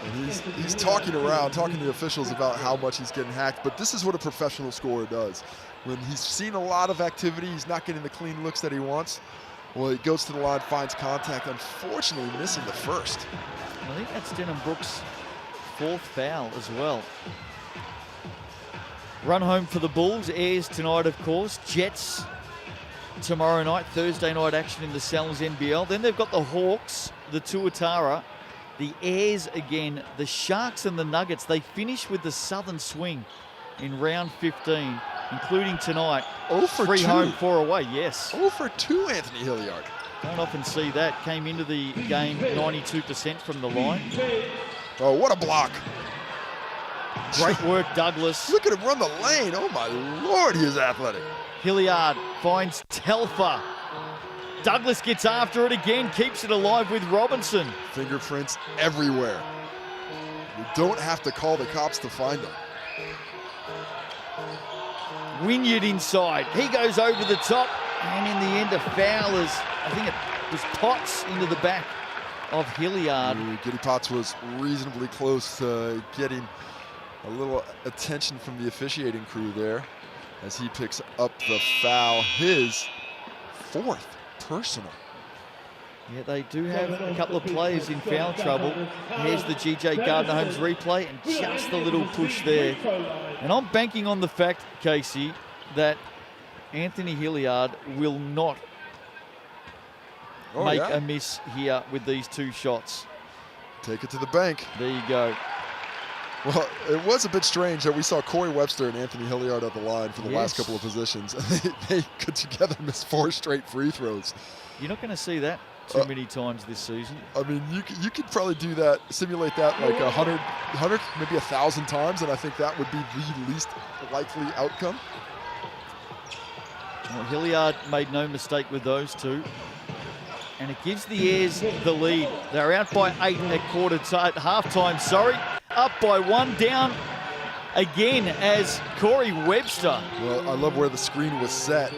And he's talking around, talking to the officials about how much he's getting hacked. But this is what a professional scorer does. When he's seen a lot of activity, he's not getting the clean looks that he wants. Well, he goes to the line, finds contact, unfortunately missing the first. I think that's Denham Brook's 4th foul as well. Run home for the Bulls. Airs tonight, of course. Jets tomorrow night. Thursday night action in the Sal's NBL. Then they've got the Hawks, the Tuatara, the Airs again, the Sharks and the Nuggets. They finish with the Southern Swing in round 15, including tonight. 0 for 3 2. home, 4 away, yes. 0 for 2, Anthony Hilliard. Don't often see that. Came into the game 92% from the line. Oh, what a block. Great work, Douglas. Look at him run the lane. Oh, my Lord, he is athletic. Hilliard finds Telfer. Douglas gets after it again, keeps it alive with Robinson. Fingerprints everywhere. You don't have to call the cops to find them. Wynyard inside. He goes over the top, and in the end, a foul is, I think it was Potts into the back of Hilliard. Giddy Potts was reasonably close to getting a little attention from the officiating crew there as he picks up the foul, his 4th personal. Yeah, they do have a couple of players in foul trouble. Here's the GJ Gardner-Holmes replay, and just a little push there. And I'm banking on the fact, Casey, that Anthony Hilliard will not make a miss here with these 2 shots. Take it to the bank. There you go. Well, it was a bit strange that we saw Corey Webster and Anthony Hilliard at the line for the last couple of positions. They could together miss 4 straight free throws. You're not going to see that too many times this season. I mean, you could probably do that, simulate that like 100, maybe 1,000 times, and I think that would be the least likely outcome. Well, Hilliard made no mistake with those 2. And it gives the Airs the lead. They're out by 8 at halftime, sorry. Up by 1, down again as Corey Webster. Well, I love where the screen was set,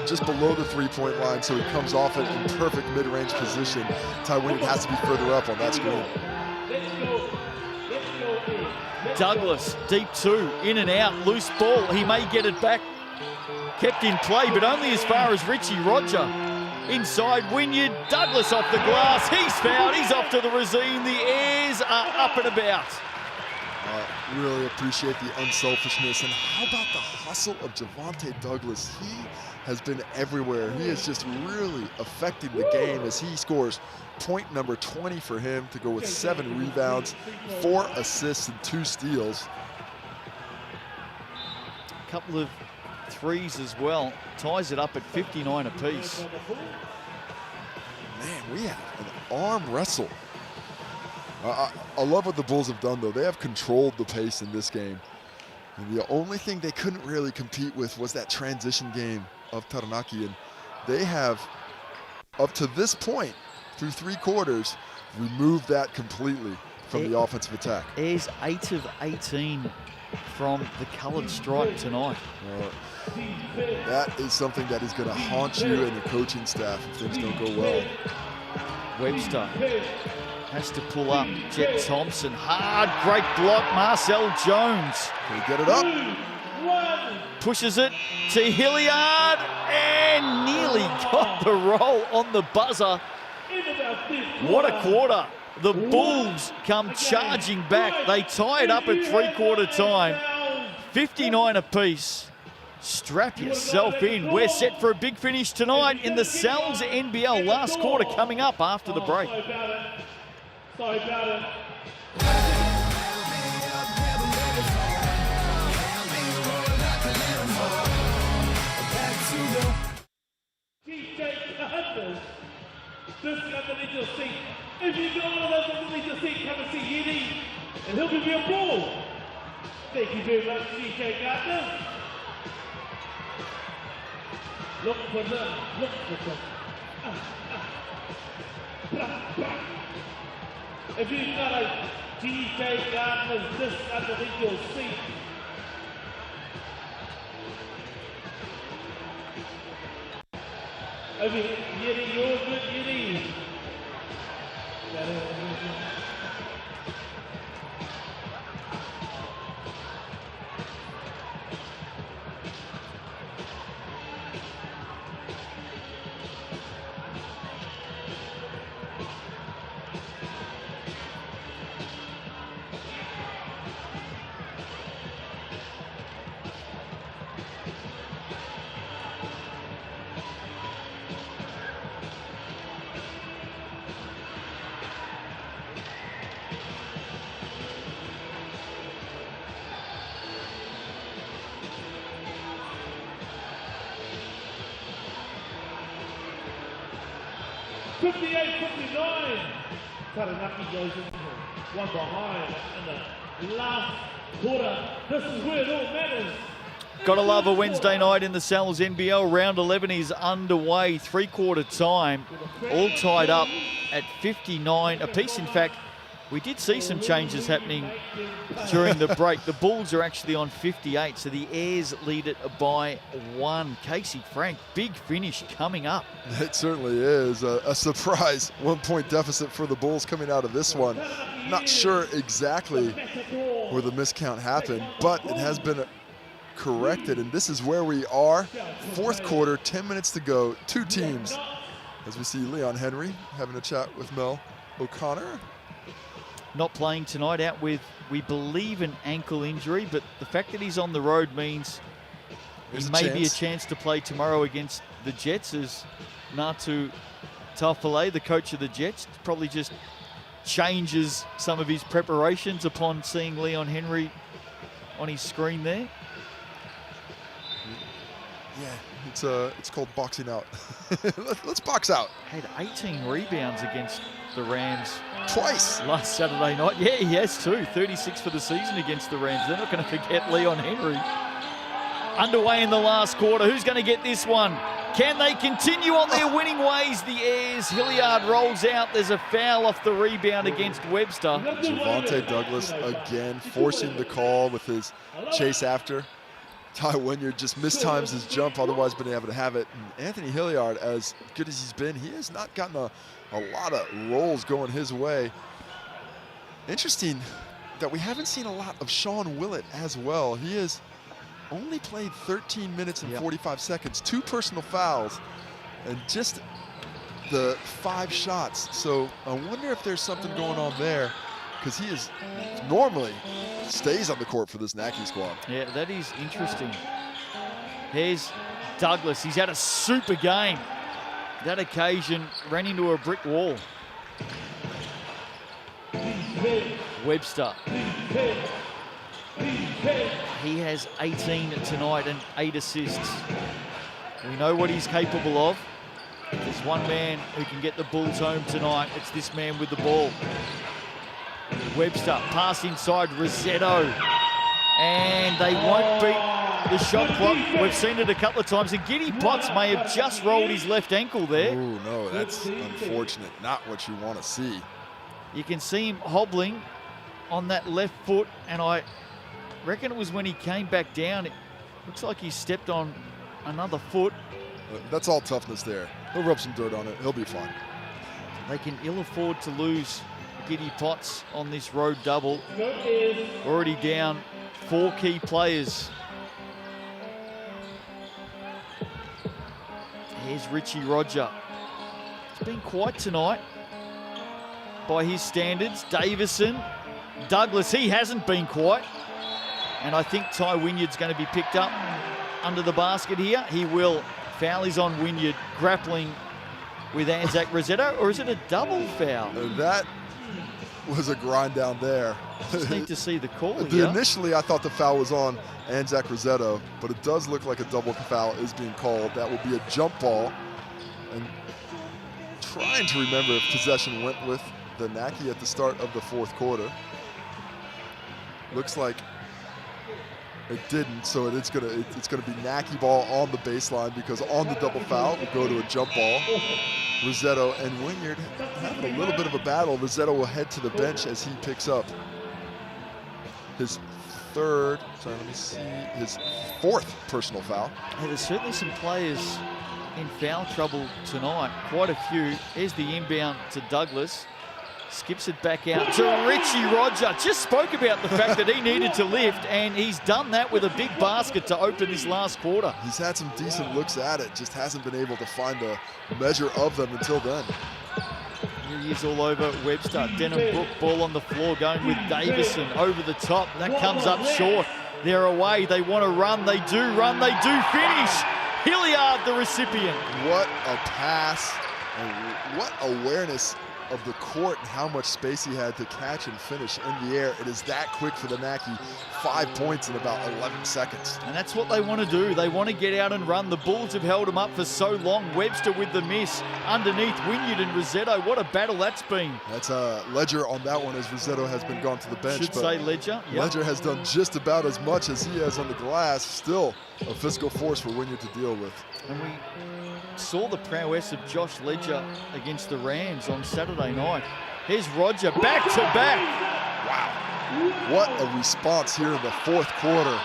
just below the 3-point line, so he comes off it in perfect mid-range position. Ty Wynyard has to be further up on that screen. Douglas, deep 2, in and out, loose ball. He may get it back. Kept in play, but only as far as Richie Roger. Inside, Wynyard, Douglas off the glass. He's fouled, he's off to the Razine. The Airs are up and about. Really appreciate the unselfishness. And how about the hustle of Javante Douglas? He has been everywhere. He is just really affecting the game as he scores point number 20 for him to go with 7 rebounds, 4 assists, and 2 steals. A couple of threes as well. Ties it up at 59 apiece. Man, we have an arm wrestle. I love what the Bulls have done, though. They have controlled the pace in this game. And the only thing they couldn't really compete with was that transition game of Taranaki. And they have, up to this point, through 3 quarters, removed that completely from the offensive attack. Airs 8 of 18 from the coloured stripe tonight. That is something that is going to haunt you and your coaching staff if things don't go well. Webster has to pull up. Jet Thompson, hard, great block. Marcel Jones. Can he get it up? Pushes it to Hilliard and nearly got the roll on the buzzer. What a quarter The Bulls come charging back. They tie it up at three-quarter time. 59 apiece. Strap yourself in. We're set for a big finish tonight in the Sal's NBL. Last quarter coming up after the break. Sorry about it. Just underneath your seat. If you got one of those underneath your seat, come and see Yeti, and he'll give you a ball. Thank you very much, DJ Gardner. Look for them. If you've got a DJ Gardner just underneath your seat, Yeti, you're good, Yeti. Taranaki goes into one behind in the last quarter. This is where it all matters. Gotta love a Wednesday night in the Sal's NBL. Round 11 is underway, three-quarter time. All tied up at 59 apiece. In fact, we did see some changes happening during the break. The Bulls are actually on 58, so the Airs lead it by one. Casey Frank, big finish coming up. It certainly is. A surprise 1-point deficit for the Bulls coming out of this one. Not sure exactly where the miscount happened, but it has been corrected, and this is where we are. Fourth quarter, 10 minutes to go. Two teams. As we see Leon Henry having a chat with Mel O'Connor. Not playing tonight, out with, we believe, an ankle injury, but the fact that he's on the road means there may be a chance to play tomorrow against the Jets, as Natu Taufale, the coach of the Jets, probably just changes some of his preparations upon seeing Leon Henry on his screen there. Yeah, it's called boxing out. Let's box out. Had 18 rebounds against the Rams twice last Saturday night. Yeah, he has too. 36 for the season against the Rams. They're not going to forget Leon Henry. Underway in the last quarter. Who's going to get this one? Can they continue on their winning ways? The Airs. Hilliard rolls out. There's a foul off the rebound against Webster. Javante Douglas again forcing the call with his chase after. Ty Wynyard just mistimes his jump, otherwise been able to have it. And Anthony Hilliard, as good as he's been, he has not gotten a lot of rolls going his way. Interesting that we haven't seen a lot of Sean Willett as well. He has only played 13 minutes and 45 seconds, 2 personal fouls, and just the 5 shots. So I wonder if there's something going on there, because he is normally stays on the court for this Naki squad. Yeah, that is interesting. Here's Douglas. He's had a super game. That occasion ran into a brick wall. Webster. He has 18 tonight and 8 assists. We know what he's capable of. There's one man who can get the Bulls home tonight. It's this man with the ball. Webster, pass inside, Rossetto. And they won't beat the shot clock. We've seen it a couple of times. And Giddy Potts may have just rolled his left ankle there. Oh, no, that's unfortunate. Not what you want to see. You can see him hobbling on that left foot. And I reckon it was when he came back down. It looks like he stepped on another foot. That's all toughness there. He'll rub some dirt on it. He'll be fine. They can ill afford to lose Giddy Potts on this road double. Already down 4 key players. Here's Richie Roger. It's been quiet tonight. by his standards. Davison, Douglas, he hasn't been quite. And I think Ty Wynyard's going to be picked up under the basket here. He will. Foul is on Wynyard, grappling with Anzac Rossetto, or is it a double foul? That was a grind down there. Just need to see the call here. Initially, I thought the foul was on Anzac Rossetto, but it does look like a double foul is being called. That will be a jump ball. And trying to remember if possession went with the Naki at the start of the fourth quarter. Looks like it didn't, so it's gonna be Naki ball on the baseline, because on the double foul will go to a jump ball. Rossetto and Wynyard having a little bit of a battle. Rossetto will head to the bench as he picks up his his fourth personal foul. Hey, there's certainly some players in foul trouble tonight, quite a few. Here's the inbound to Douglas. Skips it back out to Richie Roger. Just spoke about the fact that he needed to lift, and he's done that with a big basket to open this last quarter. He's had some decent looks at it, just hasn't been able to find the measure of them until then. Here he is all over Webster. Denham Brook, ball on the floor, going with Davison over the top. That comes up short. They're away. They want to run. They do run. They do finish. Hilliard, the recipient. What a pass, and what awareness of the court and how much space he had to catch and finish in the air. It is that quick for the Naki. 5 points in about 11 seconds. And that's what they want to do. They want to get out and run. The Bulls have held them up for so long. Webster with the miss underneath Wynyard and Rossetto. What a battle that's been. That's a Ledger on that one, as Rossetto has been gone to the bench. Should say Ledger. Yep. Ledger has done just about as much as he has on the glass. Still a physical force for Wynyard to deal with. And we saw the prowess of Josh Ledger against the Rams on Saturday night. Here's Roger, back to back. Wow. What a response here in the fourth quarter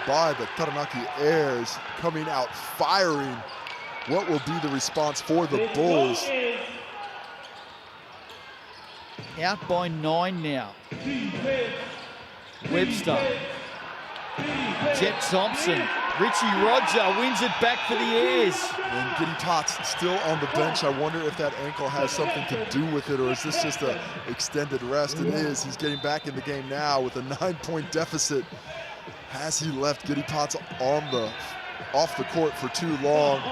by the Taranaki Airs, coming out firing. What will be the response for the Bulls? Out by 9 now. Webster. Jet Thompson. Richie Roger wins it back for the Airs. And Giddy Potts still on the bench. I wonder if that ankle has something to do with it, or is this just an extended rest? It is. He's getting back in the game now with a 9-point deficit. Has he left Giddy Potts off the court for too long?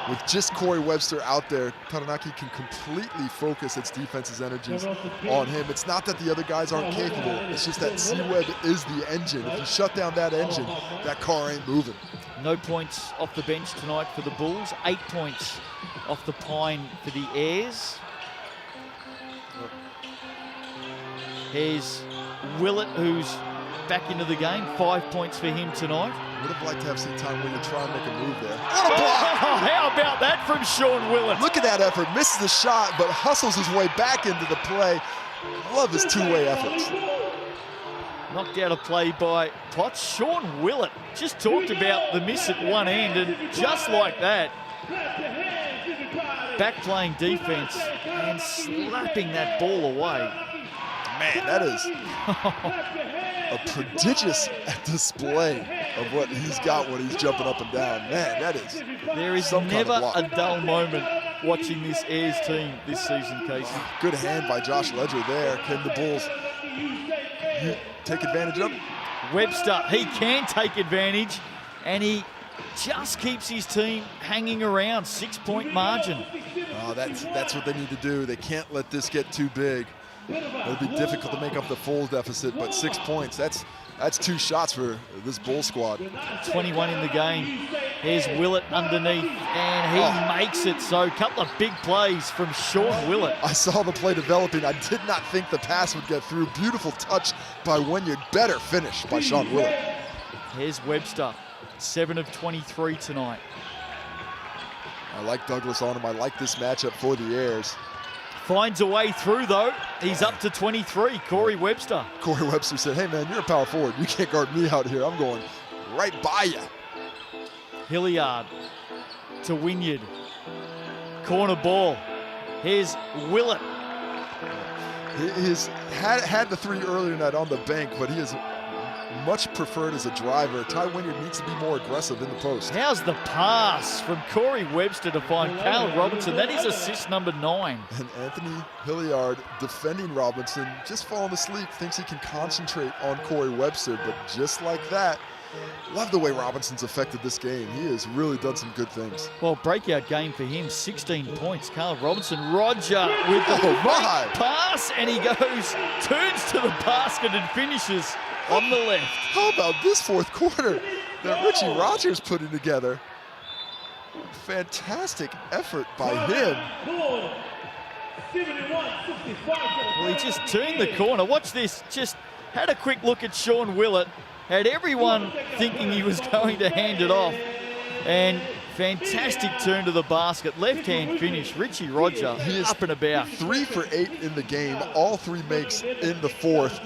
With just Corey Webster out there, Taranaki can completely focus its defense's energies on him. It's not that the other guys aren't capable. It's just that C-Web is the engine. If you shut down that engine, that car ain't moving. No points off the bench tonight for the Bulls. 8 points off the pine for the Airs. Here's Willett, who's back into the game. 5 points for him tonight. Would have liked to have seen Time Wynyard try and make a move there. Oh, how about that from Sean Willett? Look at that effort. Misses the shot, but hustles his way back into the play. Love his two-way efforts. Knocked out a play by Potts. Sean Willett just talked about the miss at one end, and just like that, back playing defense and slapping that ball away. Man, that is a prodigious display of what he's got when he's jumping up and down. Man, that is There is never a dull moment watching this Airs team this season, Casey. Good hand by Josh Ledger there. Can the Bulls take advantage of it? Webster, he can take advantage, and he just keeps his team hanging around. 6-point margin. Oh, that's what they need to do. They can't let this get too big. It'll be difficult to make up the full deficit, but 6 points, that's 2 shots for this Bull squad. 21 in the game. Here's Willett underneath, and he makes it. So a couple of big plays from Sean Willett. I saw the play developing. I did not think the pass would get through. Beautiful touch by Wynyard. Better finish by Sean Willett. Here's Webster, 7 of 23 tonight. I like Douglas on him. I like this matchup for the Airs. Finds a way through, though. He's up to 23, Corey Webster. Corey Webster said, hey, man, you're a power forward. You can't guard me out here. I'm going right by you. Hilliard to Wynyard. Corner ball. Here's Willett. He had the three earlier tonight on the bank, but he has much preferred as a driver. Ty Wynyard needs to be more aggressive in the post. How's the pass from Corey Webster to find Caleb Robinson? That is assist number 9. And Anthony Hilliard defending Robinson, just falling asleep, thinks he can concentrate on Corey Webster, but just like that, love the way Robinson's affected this game. He has really done some good things. Well, breakout game for him, 16 points. Caleb Robinson, Roger with the my. pass, and he goes, turns to the basket and finishes on the left. How about this fourth quarter that Richie Rogers putting together? Fantastic effort by him. Well, he just turned the corner. Watch this. Just had a quick look at Sean Willett. Had everyone thinking he was going to hand it off. And fantastic turn to the basket. Left-hand finish. Richie Roger He is up and about. 3 for 8 in the game. All 3 makes in the fourth.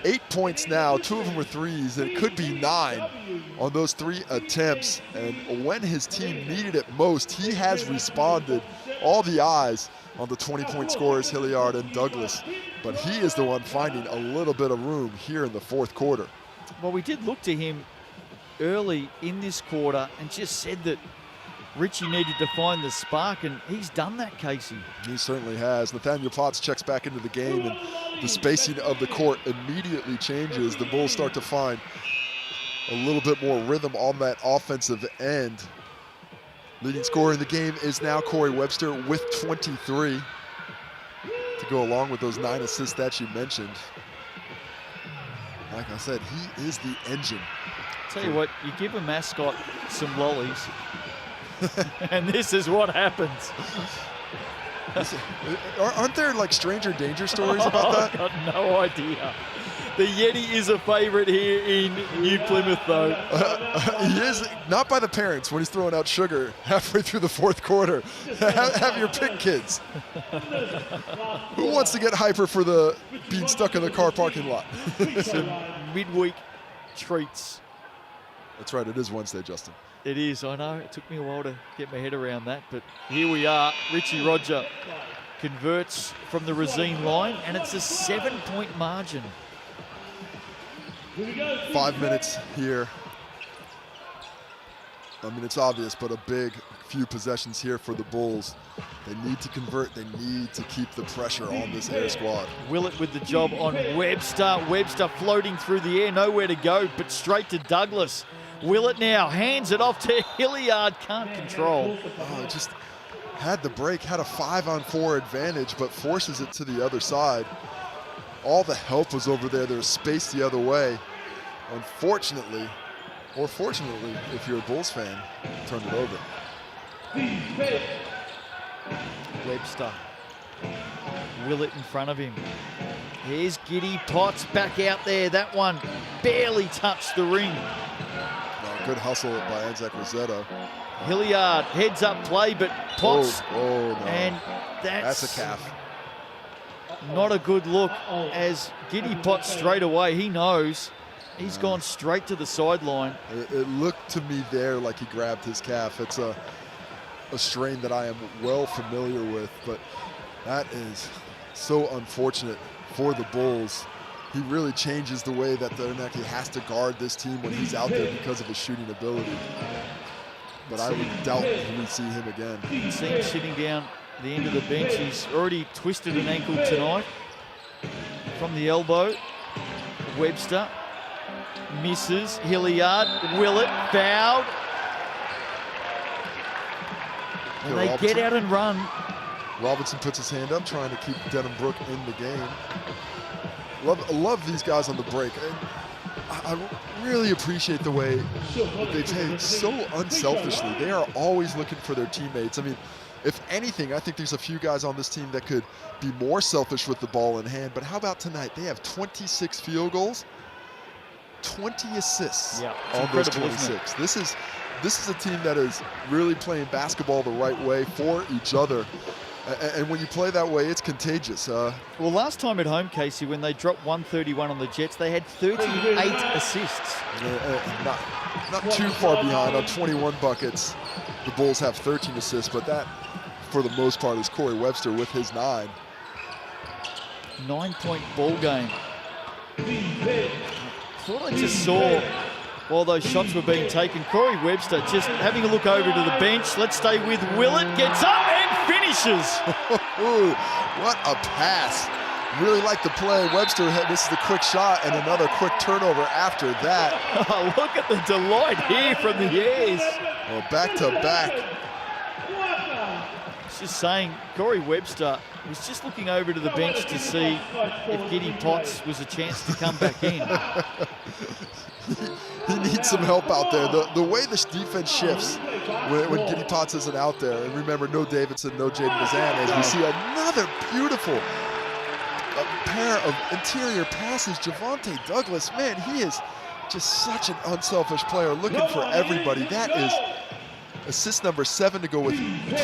8 points now. 2 of them were threes. And it could be 9 on those 3 attempts. And when his team needed it most, he has responded. All the eyes on the 20-point scorers, Hilliard and Douglas. But he is the one finding a little bit of room here in the fourth quarter. Well, we did look to him early in this quarter and just said that Richie needed to find the spark, and he's done that, Casey. He certainly has. Nathaniel Potts checks back into the game, and the spacing of the court immediately changes. The Bulls start to find a little bit more rhythm on that offensive end. Leading scorer in the game is now Corey Webster with 23 to go along with those 9 assists that you mentioned. Like I said, he is the engine. Tell you what, you give a mascot some lollies, and this is what happens. Aren't there like stranger danger stories about that? I've got no idea. The Yeti is a favorite here in New Plymouth, though. He is, not by the parents when he's throwing out sugar halfway through the fourth quarter. Have your pick, kids. Who wants to get hyper for the being stuck in the car parking lot? Some midweek treats. That's right, it is Wednesday, Justin. It is, I know. It took me a while to get my head around that, but here we are. Richie Roger converts from the Racine line, and it's a 7-point margin. 5 minutes here. I mean, it's obvious, but a big few possessions here for the Bulls. They need to convert. They need to keep the pressure on this Air squad. Willett with the job on Webster. Webster floating through the air, nowhere to go, but straight to Douglas. Willett now hands it off to Hilliard, can't control. Oh, just had the break, had a 5-on-4 advantage, but forces it to the other side. All the help was over there. There's space the other way. Unfortunately, or fortunately, if you're a Bulls fan, turned it over. Webster. Willett in front of him. Here's Giddy Potts back out there. That one barely touched the ring. Good hustle by Anzac Rossetto. Hilliard heads up play, but Potts. Oh no. And That's a calf. Not a good look as Giddy Potts straight away. He knows he's gone straight to the sideline. It looked to me there like he grabbed his calf. It's a strain that I am well familiar with, but that is so unfortunate for the Bulls. He really changes the way that Taranaki has to guard this team when he's out there because of his shooting ability. But I would doubt we see him again. You can see him sitting down at the end of the bench. He's already twisted an ankle tonight from the elbow. Webster misses. Hilliard, Willett fouled. And they get out and run. Robinson puts his hand up, trying to keep Denham-Brook in the game. Love these guys on the break. And I really appreciate the way they play so unselfishly. They are always looking for their teammates. I mean, if anything, I think there's a few guys on this team that could be more selfish with the ball in hand. But how about tonight? They have 26 field goals, 20 assists on those 26. This is a team that is really playing basketball the right way for each other. And when you play that way, it's contagious. Well, last time at home, Casey, when they dropped 131 on the Jets, they had 38 assists. Not too far behind on 21 buckets. The Bulls have 13 assists, but that, for the most part, is Corey Webster with his 9. 9-point ball game. thought I just saw, while those shots were being taken, Corey Webster just having a look over to the bench. Let's stay with Willett. Gets up and finishes. Ooh, what a pass. Really like the play. Webster, this is the quick shot and another quick turnover after that. Oh, look at the delight here from the Airs. Well, back to back. Just saying, Corey Webster was just looking over to the bench to see if Giddy Potts was a chance to come back in. He needs some help out there. The way this defense shifts when Giddy Potts isn't out there, and remember, no Davidson, no Jaden Bazan, as we see another beautiful pair of interior passes. Javonte Douglas, man, he is just such an unselfish player, looking for everybody. That is assist number 7 to go with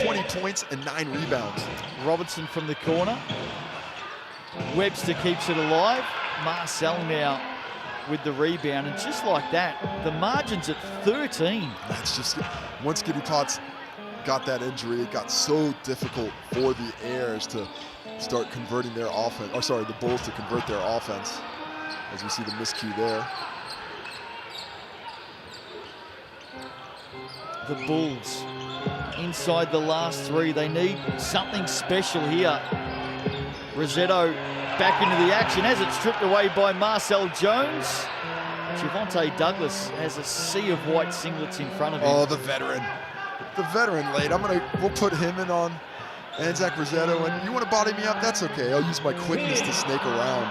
20 points and 9 rebounds. Robertson from the corner. Webster keeps it alive. Marcel now with the rebound, and just like that, the margin's at 13. That's just, once Giddy Potts got that injury, it got so difficult for the Airs to start converting their offense, or sorry, the Bulls to convert their offense, as we see the miscue there. The Bulls inside the last 3. They need something special here. Rossetto back into the action as it's stripped away by Marcel Jones. Javonte Douglas has a sea of white singlets in front of him. Oh, the veteran late. We'll put him in on Anzac Rossetto, and you want to body me up? That's okay. I'll use my quickness to snake around.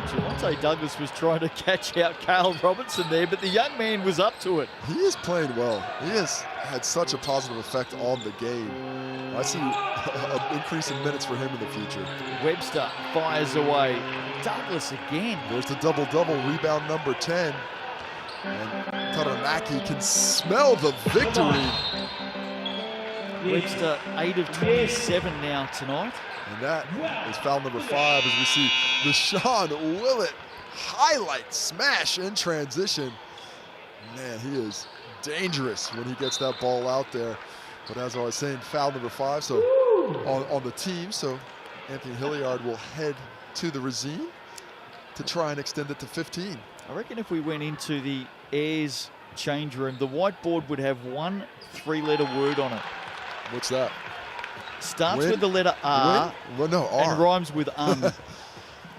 Javonte Douglas was trying to catch out Carl Robertson there, but the young man was up to it. He is playing well. He has had such a positive effect on the game. I see an increase in minutes for him in the future. Webster fires away. Douglas again. There's the double-double, rebound number 10. And Taranaki can smell the victory. Webster 8 of 27 now tonight. And that is foul number 5 as we see Rashawn Willett highlight smash in transition. Man, he is dangerous when he gets that ball out there. But as I was saying, foul number 5 so on the team. So Anthony Hilliard will head to the Razine to try and extend it to 15. I reckon if we went into the Airs change room, the whiteboard would have one 3-letter word on it. What's that? Starts Win? with the letter R. Well, no, R. And rhymes with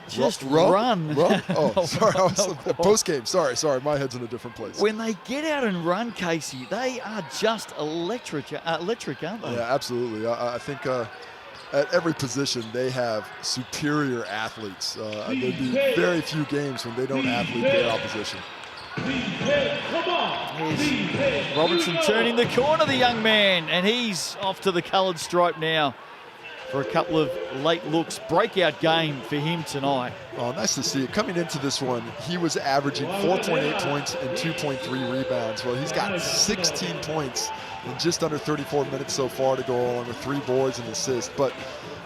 Just run. run. Oh, sorry, I was post-game. Sorry, my head's in a different place. When they get out and run, Casey, they are just electric, aren't they? Yeah, absolutely. I think at every position they have superior athletes. There'd be very few games when they don't athlete their opposition. Here's Robertson turning the corner, the young man, and he's off to the coloured stripe now for a couple of late looks. Breakout game for him tonight. Oh, nice to see it. Coming into this one, he was averaging 4.8 points and 2.3 rebounds. Well, he's got 16 points in just under 34 minutes so far to go, along with 3 boards and assists. But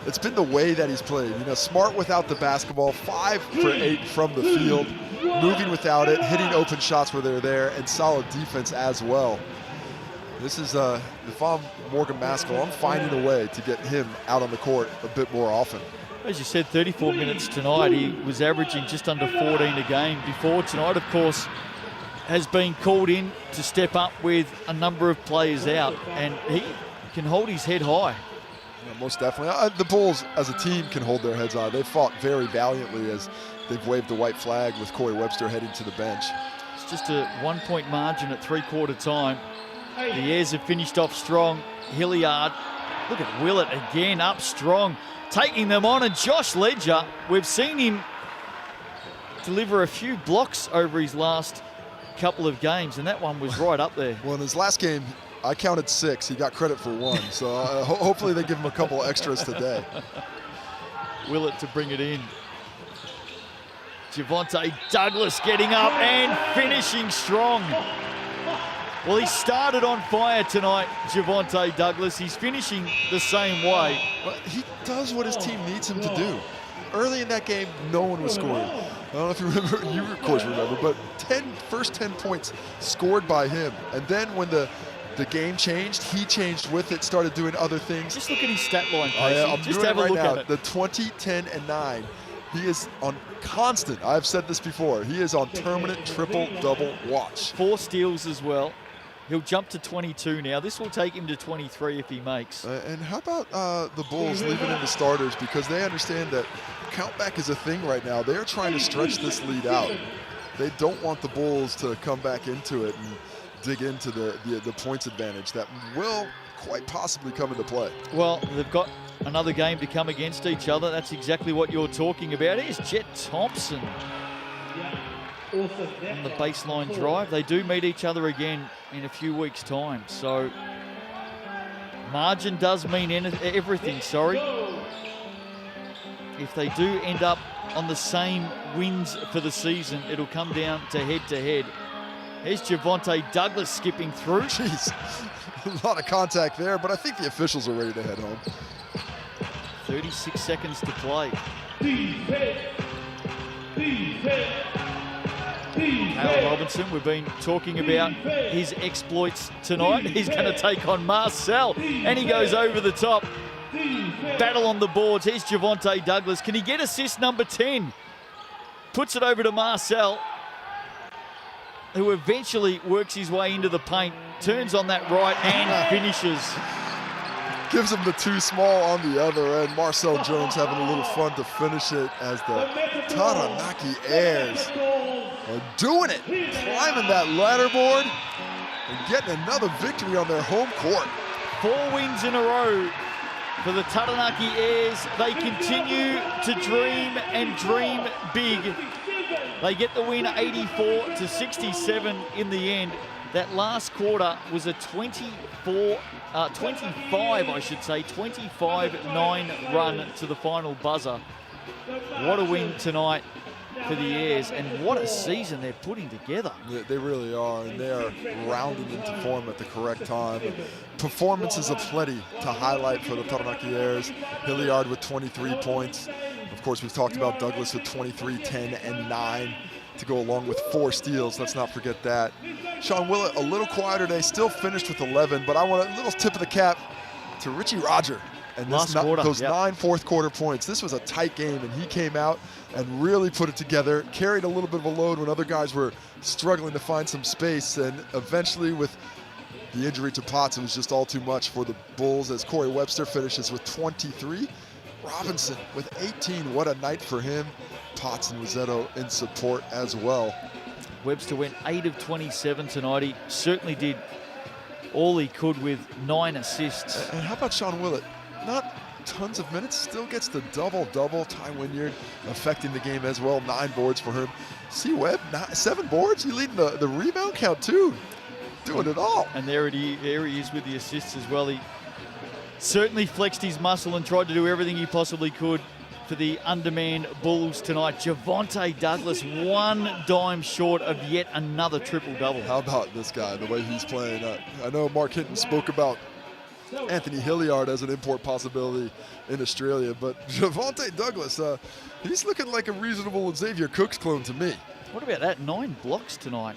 it's been the way that he's played. You know, smart without the basketball, 5 for 8 from the field, moving without it, hitting open shots where they're there, and solid defense as well. This is, if I'm Morgan Maskell, I'm finding a way to get him out on the court a bit more often. As you said, 34 minutes tonight. He was averaging just under 14 a game before. Tonight, of course, has been called in to step up with a number of players out, and he can hold his head high. Yeah, most definitely. The Bulls, as a team, can hold their heads high. They've fought very valiantly as they've waved the white flag with Corey Webster heading to the bench. It's just a 1-point margin at 3/4 time. The Airs have finished off strong. Hilliard, look at Willett again, up strong, taking them on. And Josh Ledger, we've seen him deliver a few blocks over his last couple of games, and that one was right up there. Well, in his last game, I counted 6. He got credit for 1. So hopefully they give him a couple extras today. Willett to bring it in. Javonte Douglas getting up and finishing strong. Well, he started on fire tonight, Javonte Douglas. He's finishing the same way. But he does what his team needs him to do. Early in that game, no one was scoring. I don't know if you remember, you of course remember, but first 10 points scored by him. And then when the game changed, he changed with it, started doing other things. Just look at his stat line, I'm just doing have it a right look now. at it. The 20, 10, and 9. He is on constant, I've said this before, he is on permanent triple-double watch. 4 steals as well. He'll jump to 22 now. This will take him to 23 if he makes. And how about the Bulls leaving in the starters, because they understand that countback is a thing right now. They're trying to stretch this lead out. They don't want the Bulls to come back into it and dig into the points advantage that will quite possibly come into play. Well, they've got another game to come against each other. That's exactly what you're talking about. Here's Jet Thompson on the baseline drive. They do meet each other again in a few weeks' time. So margin does mean everything, sorry. If they do end up on the same wins for the season, it'll come down to head-to-head. Here's Javonte Douglas skipping through. Jeez, a lot of contact there, but I think the officials are ready to head home. 36 seconds to play. Al Robinson, we've been talking about his exploits tonight. He's going to take on Marcel, and he goes over the top. Battle on the boards. Here's Javonte Douglas. Can he get assist number 10? Puts it over to Marcel, who eventually works his way into the paint, turns on that right and finishes. Gives him the too small on the other end. Marcel Jones having a little fun to finish it as the Taranaki Airs are doing it, climbing that ladder board and getting another victory on their home court. 4 wins in a row for the Taranaki Airs. They continue to dream and dream big. They get the win 84-67 in the end. That last quarter was a 25, 25-9 run to the final buzzer. What a win tonight for the Airs, and what a season they're putting together. They really are, and they are rounding into form at the correct time. Performances aplenty to highlight for the Taranaki Airs. Hilliard with 23 points. Of course, we've talked about Douglas with 23, 10, and 9 to go along with 4 steals. Let's not forget that. Sean Willett, a little quieter today, still finished with 11, but I want a little tip of the cap to Richie Roger and those 9 fourth-quarter points. This was a tight game, and he came out and really put it together, carried a little bit of a load when other guys were struggling to find some space, and eventually with the injury to Potts, it was just all too much for the Bulls as Corey Webster finishes with 23. Robinson with 18, what a night for him. Potts and Rossetto in support as well. Webster went 8 of 27 tonight. He certainly did all he could with 9 assists. And how about Sean Willett? Not tons of minutes, still gets the double-double. Ty Wynyard affecting the game as well, 9 boards for him. C. Webb, 7 boards. He leading the rebound count too. Doing it all. And there he is with the assists as well. He certainly flexed his muscle and tried to do everything he possibly could for the undermanned Bulls tonight. Javonte Douglas, 1 dime short of yet another triple-double. How about this guy, the way he's playing? I know Mark Hinton spoke about Anthony Hilliard as an import possibility in Australia, but Javonte Douglas, he's looking like a reasonable Xavier Cooks clone to me. What about that? 9 blocks tonight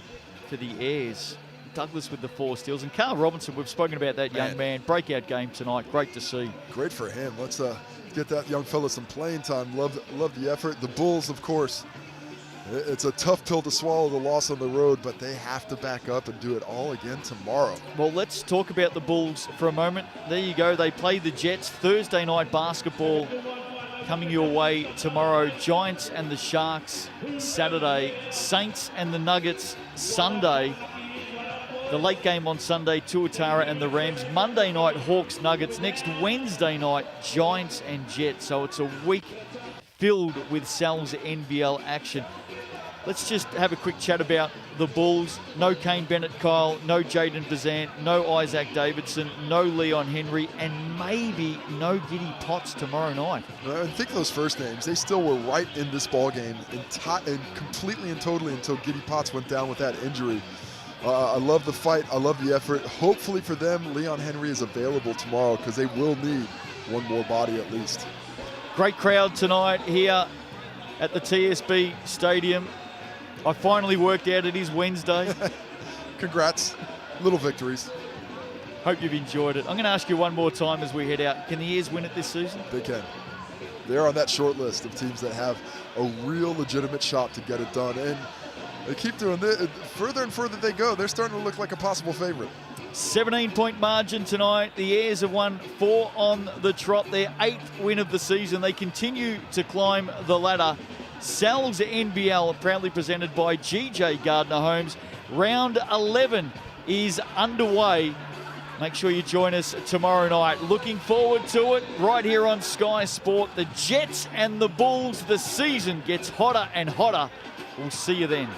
for the Airs. Douglas with the 4 steals. And Carl Robinson, we've spoken about that young man. Breakout game tonight. Great to see. Great for him. Let's get that young fella some playing time. Love the effort. The Bulls, of course, it's a tough pill to swallow, the loss on the road, but they have to back up and do it all again tomorrow. Well, let's talk about the Bulls for a moment. There you go. They play the Jets. Thursday night basketball coming your way tomorrow. Giants and the Sharks Saturday. Saints and the Nuggets Sunday. The late game on Sunday, Tuatara and the Rams. Monday night, Hawks, Nuggets. Next Wednesday night, Giants and Jets. So it's a week filled with Sal's NBL action. Let's just have a quick chat about the Bulls. No Kane Bennett-Kyle, no Jaden Bazant, no Isaac Davidson, no Leon Henry, and maybe no Giddy Potts tomorrow night. And think of those first names. They still were right in this ball game and completely and totally until Giddy Potts went down with that injury. I love the fight. I love the effort. Hopefully for them, Leon Henry is available tomorrow because they will need one more body at least. Great crowd tonight here at the TSB Stadium. I finally worked out it is Wednesday. Congrats. Little victories. Hope you've enjoyed it. I'm going to ask you one more time as we head out. Can the Airs win it this season? They can. They're on that short list of teams that have a real legitimate shot to get it done. And they keep doing this. Further and further they go, they're starting to look like a possible favorite. 17-point margin tonight. The Airs have won 4 on the trot. Their 8th win of the season. They continue to climb the ladder. Sal's NBL, proudly presented by GJ Gardner Homes. Round 11 is underway. Make sure you join us tomorrow night. Looking forward to it right here on Sky Sport. The Jets and the Bulls. The season gets hotter and hotter. We'll see you then.